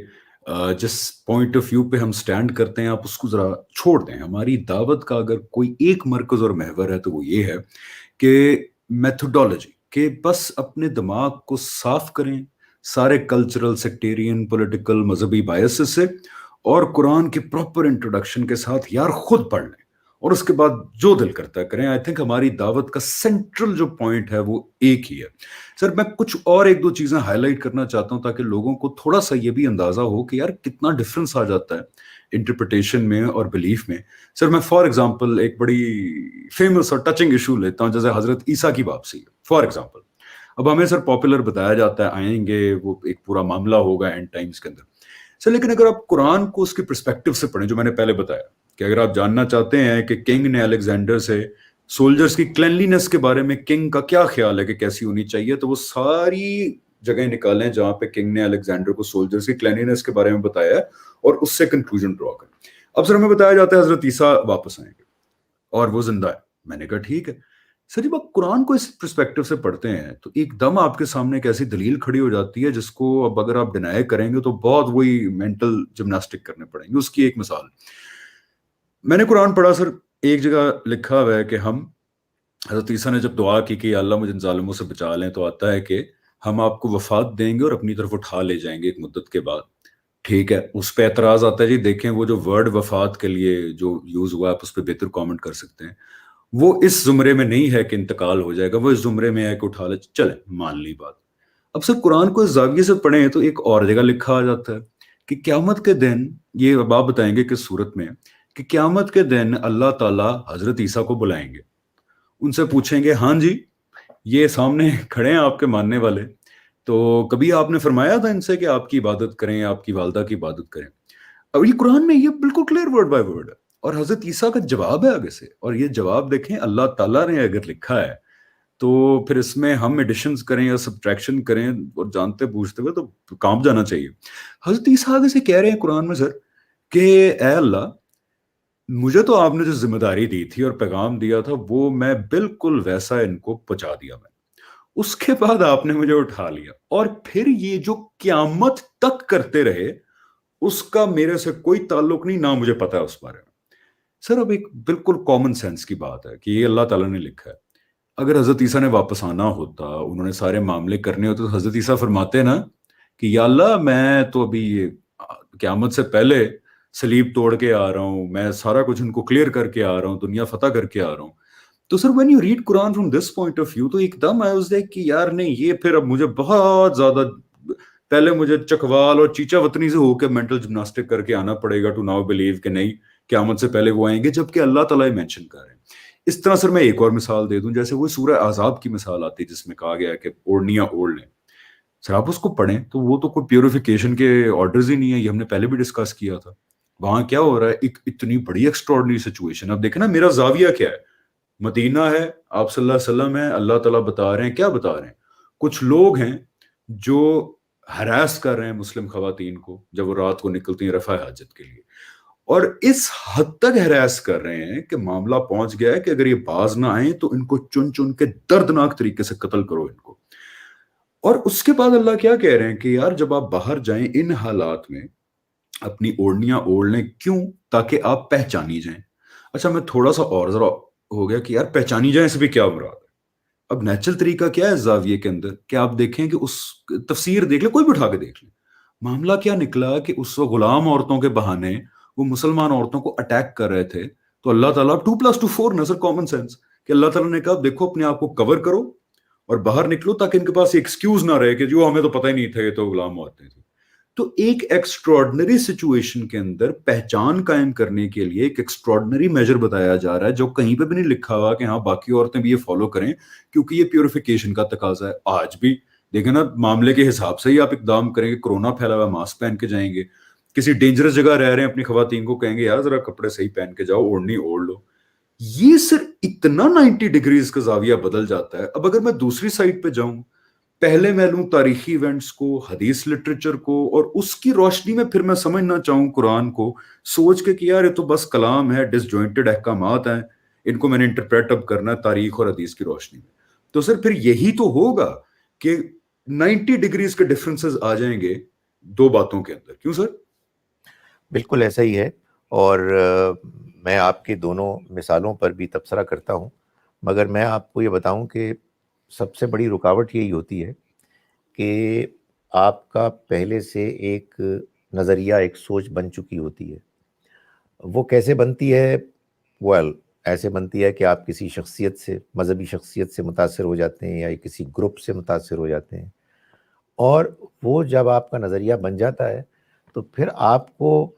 جس پوائنٹ آف ویو پہ ہم سٹینڈ کرتے ہیں آپ اس کو ذرا چھوڑ دیں. ہماری دعوت کا اگر کوئی ایک مرکز اور محور ہے تو وہ یہ ہے کہ میتھڈالوجی، کہ بس اپنے دماغ کو صاف کریں سارے کلچرل، سیکٹیرین، پولیٹیکل، مذہبی بائسز سے، اور قرآن کے پراپر انٹروڈکشن کے ساتھ یار خود پڑھ لیں اور اس کے بعد جو دل کرتا کریں. آئی تھنک ہماری دعوت کا سینٹرل جو پوائنٹ ہے وہ ایک ہی ہے. سر میں کچھ اور ایک دو چیزیں ہائی لائٹ کرنا چاہتا ہوں تاکہ لوگوں کو تھوڑا سا یہ بھی اندازہ ہو کہ یار کتنا ڈفرنس آ جاتا ہے انٹرپریٹیشن میں اور بلیف میں. سر میں فار ایگزامپل ایک بڑی فیمس اور ٹچنگ ایشو لیتا ہوں، جیسے حضرت عیسیٰ کی واپسی. فار ایگزامپل اب ہمیں سر پاپولر بتایا جاتا ہے آئیں گے وہ ایک پورا معاملہ ہوگا اینڈ ٹائمز کے اندر سر. لیکن اگر آپ قرآن کو اس کے پرسپیکٹو سے پڑھیں جو میں نے پہلے بتایا کہ اگر آپ جاننا چاہتے ہیں کہ کنگ نے الیگزینڈر سے سولجرز کی کلینلینس کے بارے میں کنگ کا کیا خیال ہے کہ کیسی ہونی چاہیے, تو وہ ساری جگہیں نکالیں جہاں پہ کنگ نے الیگزینڈر کو سولجرز کی کلینلینس کے بارے میں بتایا ہے اور اس سے کنکلوژن ڈرا کریں. اب سر ہمیں بتایا جاتا ہے حضرت عیسیٰ واپس آئیں گے اور وہ زندہ ہے. میں نے کہا ٹھیک ہے سر. جب آپ قرآن کو اس پرسپیکٹو سے پڑھتے ہیں تو ایک دم آپ کے سامنے ایک ایسی دلیل کھڑی ہو جاتی ہے جس کو اب اگر آپ ڈینائی کریں گے تو بہت وہی مینٹل جمناسٹک کرنے پڑیں گے. اس کی ایک مثال میں نے قرآن پڑھا سر, ایک جگہ لکھا ہوا ہے کہ ہم حضرت عیسیٰ نے جب دعا کی کہ اللہ مجھے ان ظالموں سے بچا لیں, تو آتا ہے کہ ہم آپ کو وفات دیں گے اور اپنی طرف اٹھا لے جائیں گے ایک مدت کے بعد. ٹھیک ہے, اس پہ اعتراض آتا ہے جی دیکھیں وہ جو ورڈ وفات کے لیے جو یوز ہوا ہے آپ اس پہ بہتر کامنٹ کر سکتے ہیں, وہ اس زمرے میں نہیں ہے کہ انتقال ہو جائے گا, وہ اس زمرے میں ہے کہ اٹھا لے. چلے مان لی بات. اب سر قرآن کو اس زاویے سے پڑھیں تو ایک اور جگہ لکھا آ جاتا ہے کہ قیامت کے دن, یہ اب آپ بتائیں گے کس صورت میں, کہ قیامت کے دن اللہ تعالیٰ حضرت عیسیٰ کو بلائیں گے, ان سے پوچھیں گے ہاں جی یہ سامنے کھڑے ہیں آپ کے ماننے والے, تو کبھی آپ نے فرمایا تھا ان سے کہ آپ کی عبادت کریں, آپ کی والدہ کی عبادت کریں. اب یہ قرآن میں یہ بالکل کلیئر ورڈ بائی ورڈ ہے اور حضرت عیسیٰ کا جواب ہے آگے سے, اور یہ جواب دیکھیں اللہ تعالیٰ نے اگر لکھا ہے تو پھر اس میں ہم ایڈیشنز کریں یا سبٹریکشن کریں اور جانتے پوچھتے ہوئے تو کام جانا چاہیے. حضرت عیسیٰ آگے سے کہہ رہے ہیں قرآن میں سر کہ اے اللہ مجھے تو آپ نے جو ذمہ داری دی تھی اور پیغام دیا تھا وہ میں بالکل ویسا ان کو پہنچا دیا. میں اس کے بعد آپ نے مجھے اٹھا لیا اور پھر یہ جو قیامت تک کرتے رہے اس کا میرے سے کوئی تعلق نہیں, نہ مجھے پتا ہے اس بارے میں. سر اب ایک بالکل کامن سینس کی بات ہے کہ یہ اللہ تعالیٰ نے لکھا ہے. اگر حضرت عیسیٰ نے واپس آنا ہوتا, انہوں نے سارے معاملے کرنے ہوتے, تو حضرت عیسیٰ فرماتے نا کہ یا اللہ میں تو ابھی یہ قیامت سے پہلے صلیب توڑ کے آ رہا ہوں, میں سارا کچھ ان کو کلیئر کر کے آ رہا ہوں, دنیا فتح کر کے آ رہا ہوں. تو سر when you read Quran from this point of view تو ایک دم I was like کہ یار نہیں یہ پھر اب مجھے بہت زیادہ پہلے مجھے چکوال اور چیچا وطنی سے ہو کے مینٹل جمناسٹک کر کے آنا پڑے گا ٹو ناؤ بلیو کہ نہیں قیامت سے پہلے وہ آئیں گے, جبکہ اللہ تعالیٰ مینشن کر رہے ہیں. اس طرح سر میں ایک اور مثال دے دوں, جیسے وہ سورہ احزاب کی مثال آتی ہے جس میں کہا گیا ہے کہ اوڑھنیاں اوڑھ لیں. سر آپ اس کو پڑھیں تو وہ تو کوئی پیوریفیکیشن کے آرڈرز ہی نہیں ہے, یہ ہم نے پہلے بھی ڈسکس کیا تھا. وہاں کیا ہو رہا ہے, ایک اتنی بڑی ایکسٹراڈنری سچویشن. اب دیکھیں نا میرا زاویہ کیا ہے, مدینہ ہے, آپ صلی اللہ علیہ وسلم ہے, اللہ تعالیٰ بتا رہے ہیں, کیا بتا رہے ہیں, کچھ لوگ ہیں جو ہراس کر رہے ہیں مسلم خواتین کو جب وہ رات کو نکلتی ہیں رفع حاجت کے لیے, اور اس حد تک ہراس کر رہے ہیں کہ معاملہ پہنچ گیا ہے کہ اگر یہ باز نہ آئیں تو ان کو چن چن کے دردناک طریقے سے قتل کرو ان کو. اور اس کے بعد اللہ کیا کہہ رہے ہیں کہ یار جب آپ باہر جائیں ان حالات میں اپنی اوڑھنیاں اوڑھ لیں, کیوں, تاکہ آپ پہچانی جائیں. اچھا میں تھوڑا سا اور ذرا ہو گیا کہ یار پہچانی جائیں سے بھی کیا مراد ہے. اب نیچرل طریقہ کیا ہے زاویے کے اندر کہ آپ دیکھیں کہ اس تفسیر دیکھ لیں, کوئی بھی اٹھا کے دیکھ لیں, معاملہ کیا نکلا کہ اس وقت غلام عورتوں کے بہانے وہ مسلمان عورتوں کو اٹیک کر رہے تھے. تو اللہ تعالیٰ 2+2 4 نظر کامن سینس کہ اللہ تعالیٰ نے کہا دیکھو اپنے آپ کو کور کرو اور باہر نکلو تاکہ ان کے پاس ایکسکیوز نہ رہے کہ جو ہمیں تو پتہ ہی نہیں تھا یہ تو غلام عورتیں تھیں. تو ایک ایکسٹراڈنری سچویشن کے اندر پہچان قائم کرنے کے لیے ایک ایکسٹراڈنری میجر بتایا جا رہا ہے جو کہیں پہ بھی نہیں لکھا ہوا کہ ہاں باقی عورتیں بھی یہ فالو کریں کیونکہ یہ پیوریفیکیشن کا تقاضا ہے. آج بھی دیکھیں نا معاملے کے حساب سے ہی آپ اقدام کریں گے, کورونا پھیلا ہوا ماسک پہن کے جائیں گے, کسی ڈینجرس جگہ رہ رہے ہیں اپنی خواتین کو کہیں گے یار ذرا کپڑے صحیح پہن کے جاؤ, اوڑھنی اوڑھ لو. یہ سر اتنا 90 ڈگریز کا زاویہ بدل جاتا ہے. اب اگر میں دوسری سائڈ پہ جاؤں, پہلے میں لوں تاریخی ایونٹس کو, حدیث لٹریچر کو, اور اس کی روشنی میں پھر میں سمجھنا چاہوں قرآن کو سوچ کے کہ یار یہ تو بس کلام ہے, ڈس جوائنٹڈ احکامات ہیں, ان کو میں نے انٹرپریٹ اب کرنا ہے تاریخ اور حدیث کی روشنی میں, تو سر پھر یہی تو ہوگا کہ 90 ڈگریز کے ڈفرنسز آ جائیں گے دو باتوں کے اندر. کیوں سر؟ بالکل ایسا ہی ہے. اور میں آپ کے دونوں مثالوں پر بھی تبصرہ کرتا ہوں, مگر میں آپ کو یہ بتاؤں کہ سب سے بڑی رکاوٹ یہی ہوتی ہے کہ آپ کا پہلے سے ایک نظریہ, ایک سوچ بن چکی ہوتی ہے. وہ کیسے بنتی ہے؟ ایسے بنتی ہے کہ آپ کسی شخصیت سے, مذہبی شخصیت سے متاثر ہو جاتے ہیں یا کسی گروپ سے متاثر ہو جاتے ہیں, اور وہ جب آپ کا نظریہ بن جاتا ہے تو پھر آپ کو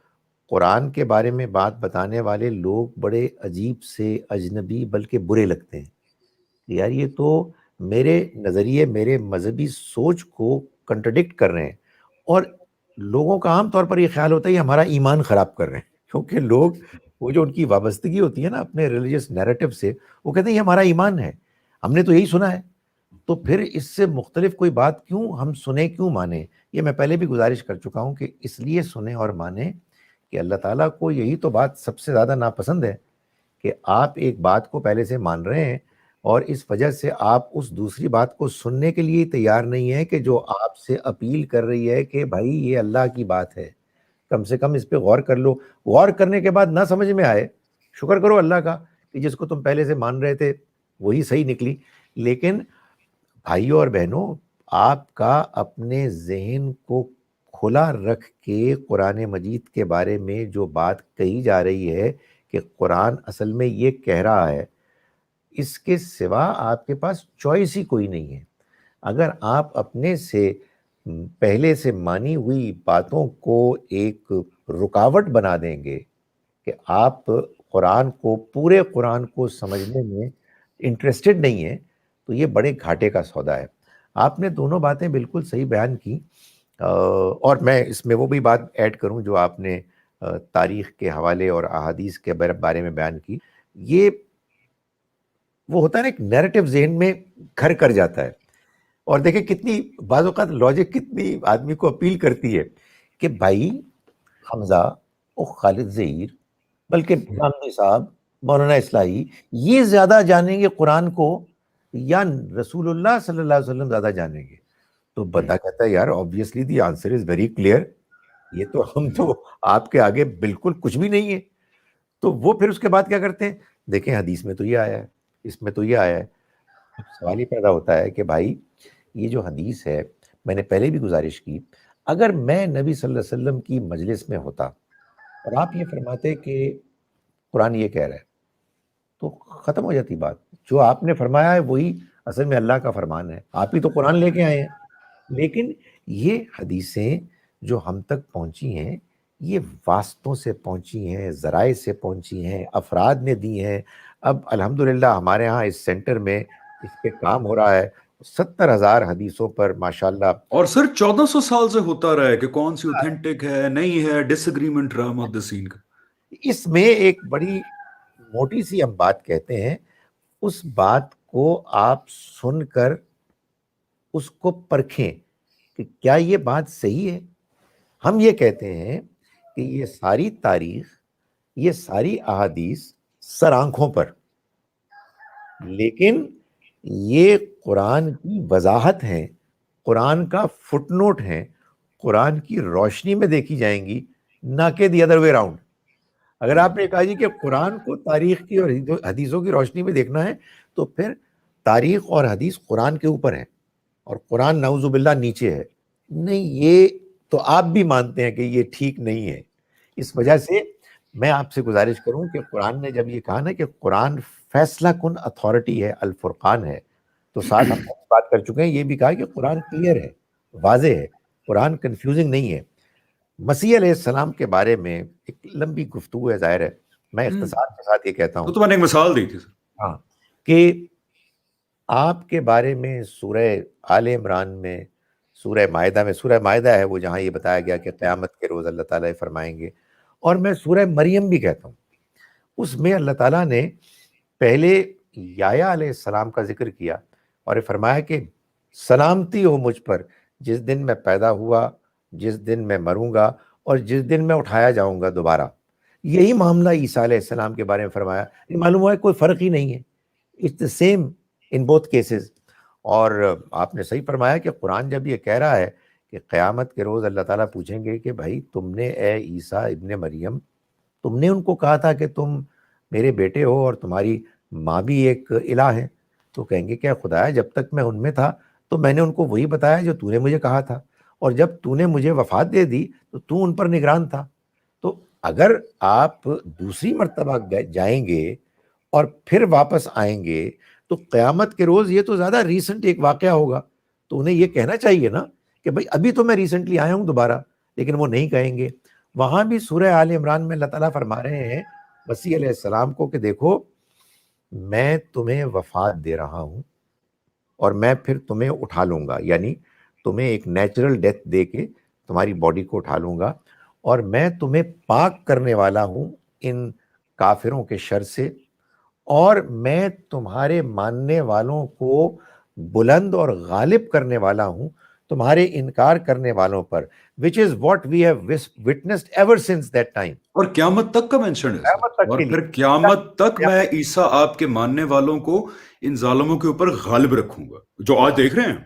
قرآن کے بارے میں بات بتانے والے لوگ بڑے عجیب سے, اجنبی بلکہ برے لگتے ہیں. یار یہ تو میرے نظریے میرے مذہبی سوچ کو کنٹرڈکٹ کر رہے ہیں، اور لوگوں کا عام طور پر یہ خیال ہوتا ہے یہ ہمارا ایمان خراب کر رہے ہیں، کیونکہ لوگ وہ جو ان کی وابستگی ہوتی ہے نا اپنے ریلیجس نیریٹو سے، وہ کہتے ہیں یہ ہمارا ایمان ہے، ہم نے تو یہی سنا ہے، تو پھر اس سے مختلف کوئی بات کیوں ہم سنیں، کیوں مانیں؟ یہ میں پہلے بھی گزارش کر چکا ہوں کہ اس لیے سنیں اور مانیں کہ اللہ تعالیٰ کو یہی تو بات سب سے زیادہ ناپسند ہے کہ آپ ایک بات کو پہلے سے مان رہے ہیں اور اس وجہ سے آپ اس دوسری بات کو سننے کے لیے تیار نہیں ہیں کہ جو آپ سے اپیل کر رہی ہے کہ بھائی یہ اللہ کی بات ہے، کم سے کم اس پہ غور کر لو، غور کرنے کے بعد نہ سمجھ میں آئے، شکر کرو اللہ کا کہ جس کو تم پہلے سے مان رہے تھے وہی صحیح نکلی۔ لیکن بھائیوں اور بہنوں، آپ کا اپنے ذہن کو کھلا رکھ کے قرآن مجید کے بارے میں جو بات کہی جا رہی ہے کہ قرآن اصل میں یہ کہہ رہا ہے، اس کے سوا آپ کے پاس چوائس ہی کوئی نہیں ہے۔ اگر آپ اپنے سے پہلے سے مانی ہوئی باتوں کو ایک رکاوٹ بنا دیں گے کہ آپ قرآن کو، پورے قرآن کو سمجھنے میں انٹرسٹڈ نہیں ہیں، تو یہ بڑے گھاٹے کا سودا ہے۔ آپ نے دونوں باتیں بالکل صحیح بیان کی، اور میں اس میں وہ بھی بات ایڈ کروں جو آپ نے تاریخ کے حوالے اور احادیث کے بارے میں بیان کی۔ یہ وہ ہوتا ہے نا، ایک نیریٹو ذہن میں گھر کر جاتا ہے، اور دیکھیں کتنی بعض اوقات لاجک کتنی آدمی کو اپیل کرتی ہے کہ بھائی حمزہ اور خالد ظہیر، بلکہ گاندھی صاحب، مولانا اصلاحی، یہ زیادہ جانیں گے قرآن کو یا رسول اللہ صلی اللہ علیہ وسلم زیادہ جانیں گے؟ تو بندہ کہتا ہے یار obviously the answer is very clear، یہ تو ہم تو آپ کے آگے بالکل کچھ بھی نہیں ہے۔ تو وہ پھر اس کے بعد کیا کرتے ہیں؟ دیکھیں حدیث میں تو یہ آیا ہے، اس میں تو یہ آیا ہے۔ اب سوال یہ پیدا ہوتا ہے کہ بھائی یہ جو حدیث ہے، میں نے پہلے بھی گزارش کی، اگر میں نبی صلی اللہ علیہ وسلم کی مجلس میں ہوتا اور آپ یہ فرماتے کہ قرآن یہ کہہ رہا ہے، تو ختم ہو جاتی بات۔ جو آپ نے فرمایا ہے وہی اصل میں اللہ کا فرمان ہے، آپ ہی تو قرآن لے کے آئے ہیں۔ لیکن یہ حدیثیں جو ہم تک پہنچی ہیں، یہ واسطوں سے پہنچی ہیں، ذرائع سے پہنچی ہیں، افراد نے دی ہیں۔ اب الحمدللہ ہمارے ہاں اس سینٹر میں اس پہ کام ہو رہا ہے، 70,000 حدیثوں پر ماشاءاللہ۔ اور سر 1400 سال سے ہوتا رہا ہے کہ کون سی اوتھینٹک ہے نہیں ہے، ڈس اگریمنٹ رہا محدثین کا۔ اس میں ایک بڑی موٹی سی ہم بات کہتے ہیں، اس بات کو آپ سن کر اس کو پرکھیں کہ کیا یہ بات صحیح ہے۔ ہم یہ کہتے ہیں کہ یہ ساری تاریخ، یہ ساری احادیث سر آنکھوں پر، لیکن یہ قرآن کی وضاحت ہے، قرآن کا فٹ نوٹ ہے، قرآن کی روشنی میں دیکھی جائیں گی، نہ کہ دی ادر وے راؤنڈ۔ اگر آپ نے کہا جی کہ قرآن کو تاریخ کی اور حدیثوں کی روشنی میں دیکھنا ہے، تو پھر تاریخ اور حدیث قرآن کے اوپر ہے اور قرآن نعوذ باللہ نیچے ہے۔ نہیں، یہ تو آپ بھی مانتے ہیں کہ یہ ٹھیک نہیں ہے۔ اس وجہ سے میں آپ سے گزارش کروں کہ قرآن نے جب یہ کہا نا کہ قرآن فیصلہ کن اتھارٹی ہے، الفرقان ہے، تو ساتھ ہم بات کر چکے ہیں، یہ بھی کہا کہ قرآن کلیئر ہے، واضح ہے، قرآن کنفیوزنگ نہیں ہے۔ مسیح علیہ السلام کے بارے میں ایک لمبی گفتگو ہے، ظاہر ہے، میں اختصار کے ساتھ یہ کہتا ہوں تو میں نے ایک مثال دی تھی سر۔ ہاں، کہ آپ کے بارے میں سورہ آل عمران میں، سورہ مائدہ ہے وہ جہاں یہ بتایا گیا کہ قیامت کے روز اللہ تعالیٰ فرمائیں گے، اور میں سورہ مریم بھی کہتا ہوں، اس میں اللہ تعالیٰ نے پہلے یحییٰ علیہ السلام کا ذکر کیا اور یہ فرمایا کہ سلامتی ہو مجھ پر جس دن میں پیدا ہوا، جس دن میں مروں گا اور جس دن میں اٹھایا جاؤں گا دوبارہ۔ یہی معاملہ عیسیٰ علیہ السلام کے بارے میں فرمایا۔ یہ معلوم ہوا ہے کوئی فرق ہی نہیں ہے، it's the same in both cases۔ اور آپ نے صحیح فرمایا کہ قرآن جب یہ کہہ رہا ہے کہ قیامت کے روز اللہ تعالیٰ پوچھیں گے کہ بھائی تم نے اے عیسیٰ ابن مریم، تم نے ان کو کہا تھا کہ تم میرے بیٹے ہو اور تمہاری ماں بھی ایک الہ ہے، تو کہیں گے کیا خدایا جب تک میں ان میں تھا تو میں نے ان کو وہی بتایا جو تو نے مجھے کہا تھا، اور جب تو نے مجھے وفات دے دی تو تو ان پر نگران تھا۔ تو اگر آپ دوسری مرتبہ جائیں گے اور پھر واپس آئیں گے تو قیامت کے روز یہ تو زیادہ ریسنٹ ایک واقعہ ہوگا، تو انہیں یہ کہنا چاہیے نا کہ بھائی ابھی تو میں ریسنٹلی آیا ہوں دوبارہ، لیکن وہ نہیں کہیں گے۔ وہاں بھی سورہ آل عمران میں اللہ تعالیٰ فرما رہے ہیں مسیح علیہ السلام کو کہ دیکھو میں تمہیں وفات دے رہا ہوں، اور میں پھر تمہیں اٹھا لوں گا، یعنی تمہیں ایک نیچرل ڈیتھ دے کے تمہاری باڈی کو اٹھا لوں گا، اور میں تمہیں پاک کرنے والا ہوں ان کافروں کے شر سے، اور میں تمہارے ماننے والوں کو بلند اور غالب کرنے والا ہوں تمہارے انکار کرنے والوں پر، which is what we have witnessed ever since that time. اور قیامت تک کا مینشن ہے سر، قیامت تک اور کے لیے پھر قیامت تک میں عیسیٰ آپ کے ماننے والوں کو ان ظالموں کے اوپر غالب رکھوں گا، جو آج دیکھ رہے ہیں۔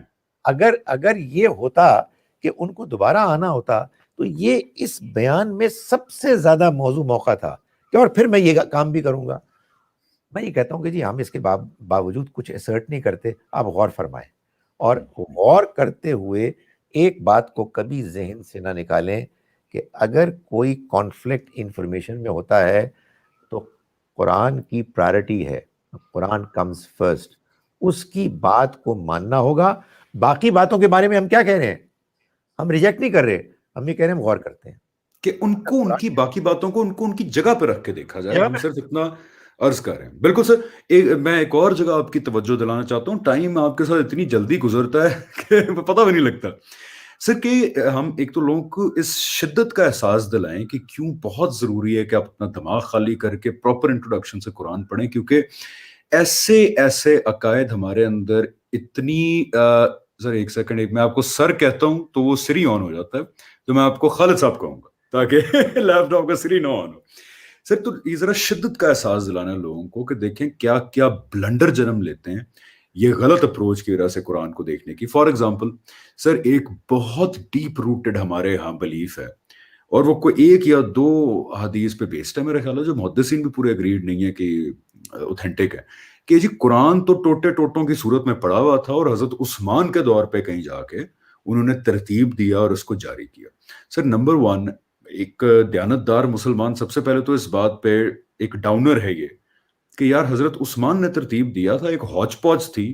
اگر یہ ہوتا کہ ان کو دوبارہ آنا ہوتا تو یہ اس بیان میں سب سے زیادہ موضوع موقع تھا کہ اور پھر میں یہ کام بھی کروں گا۔ میں یہ کہتا ہوں کہ جی ہم اس کے باوجود کچھ اسرٹ نہیں کرتے، آپ غور فرمائیں، اور غور کرتے ہوئے ایک بات کو کبھی ذہن سے نہ نکالیں کہ اگر کوئی کانفلکٹ انفارمیشن میں ہوتا ہے تو قرآن کی پرائرٹی ہے، قرآن کمز فرسٹ، اس کی بات کو ماننا ہوگا۔ باقی باتوں کے بارے میں ہم کیا کہہ رہے ہیں؟ ہم ریجیکٹ نہیں کر رہے، ہم یہ کہہ رہے ہیں ہم غور کرتے ہیں کہ ان کو ان کی باقی باتوں کو ان کی جگہ پہ رکھ کے دیکھا جائے، ہم صرف اتنا عرض کر رہے ہیں۔ بالکل سر، میں ایک اور جگہ آپ کی توجہ دلانا چاہتا ہوں، ٹائم آپ کے ساتھ اتنی جلدی گزرتا ہے کہ پتہ بھی نہیں لگتا سر، کہ ہم ایک تو لوگوں کو اس شدت کا احساس دلائیں کہ کیوں بہت ضروری ہے کہ آپ اپنا دماغ خالی کر کے پراپر انٹروڈکشن سے قرآن پڑھیں، کیونکہ ایسے عقائد ہمارے اندر اتنی سر ایک سیکنڈ، میں آپ کو سر کہتا ہوں تو وہ سری آن ہو جاتا ہے، تو میں آپ کو خالد صاحب کہوں گا تاکہ لیپ ٹاپ کا سری نہ آن ہو سر۔ تو یہ ذرا شدت کا احساس دلانا لوگوں کو کہ دیکھیں کیا کیا بلنڈر جنم لیتے ہیں یہ غلط اپروچ کی وجہ سے قرآن کو دیکھنے کی۔ فار ایگزامپل سر، ایک بہت ڈیپ روٹڈ ہمارے ہاں بلیف ہے، اور وہ کوئی ایک یا دو حدیث پہ بیسڈ ہے میرے خیال ہے، جو محدثین بھی پورے اگریڈ نہیں ہے کہ اوتھینٹک ہے، کہ جی قرآن تو ٹوٹے ٹوٹوں کی صورت میں پڑا ہوا تھا، اور حضرت عثمان کے دور پہ کہیں جا کے انہوں نے ترتیب دیا اور اس کو جاری کیا۔ سر نمبر ون، ایک دیانتدار مسلمان سب سے پہلے تو اس بات پہ ایک ڈاؤنر ہے یہ کہ یار حضرت عثمان نے ترتیب دیا تھا، ایک ہاچ پاچ تھی،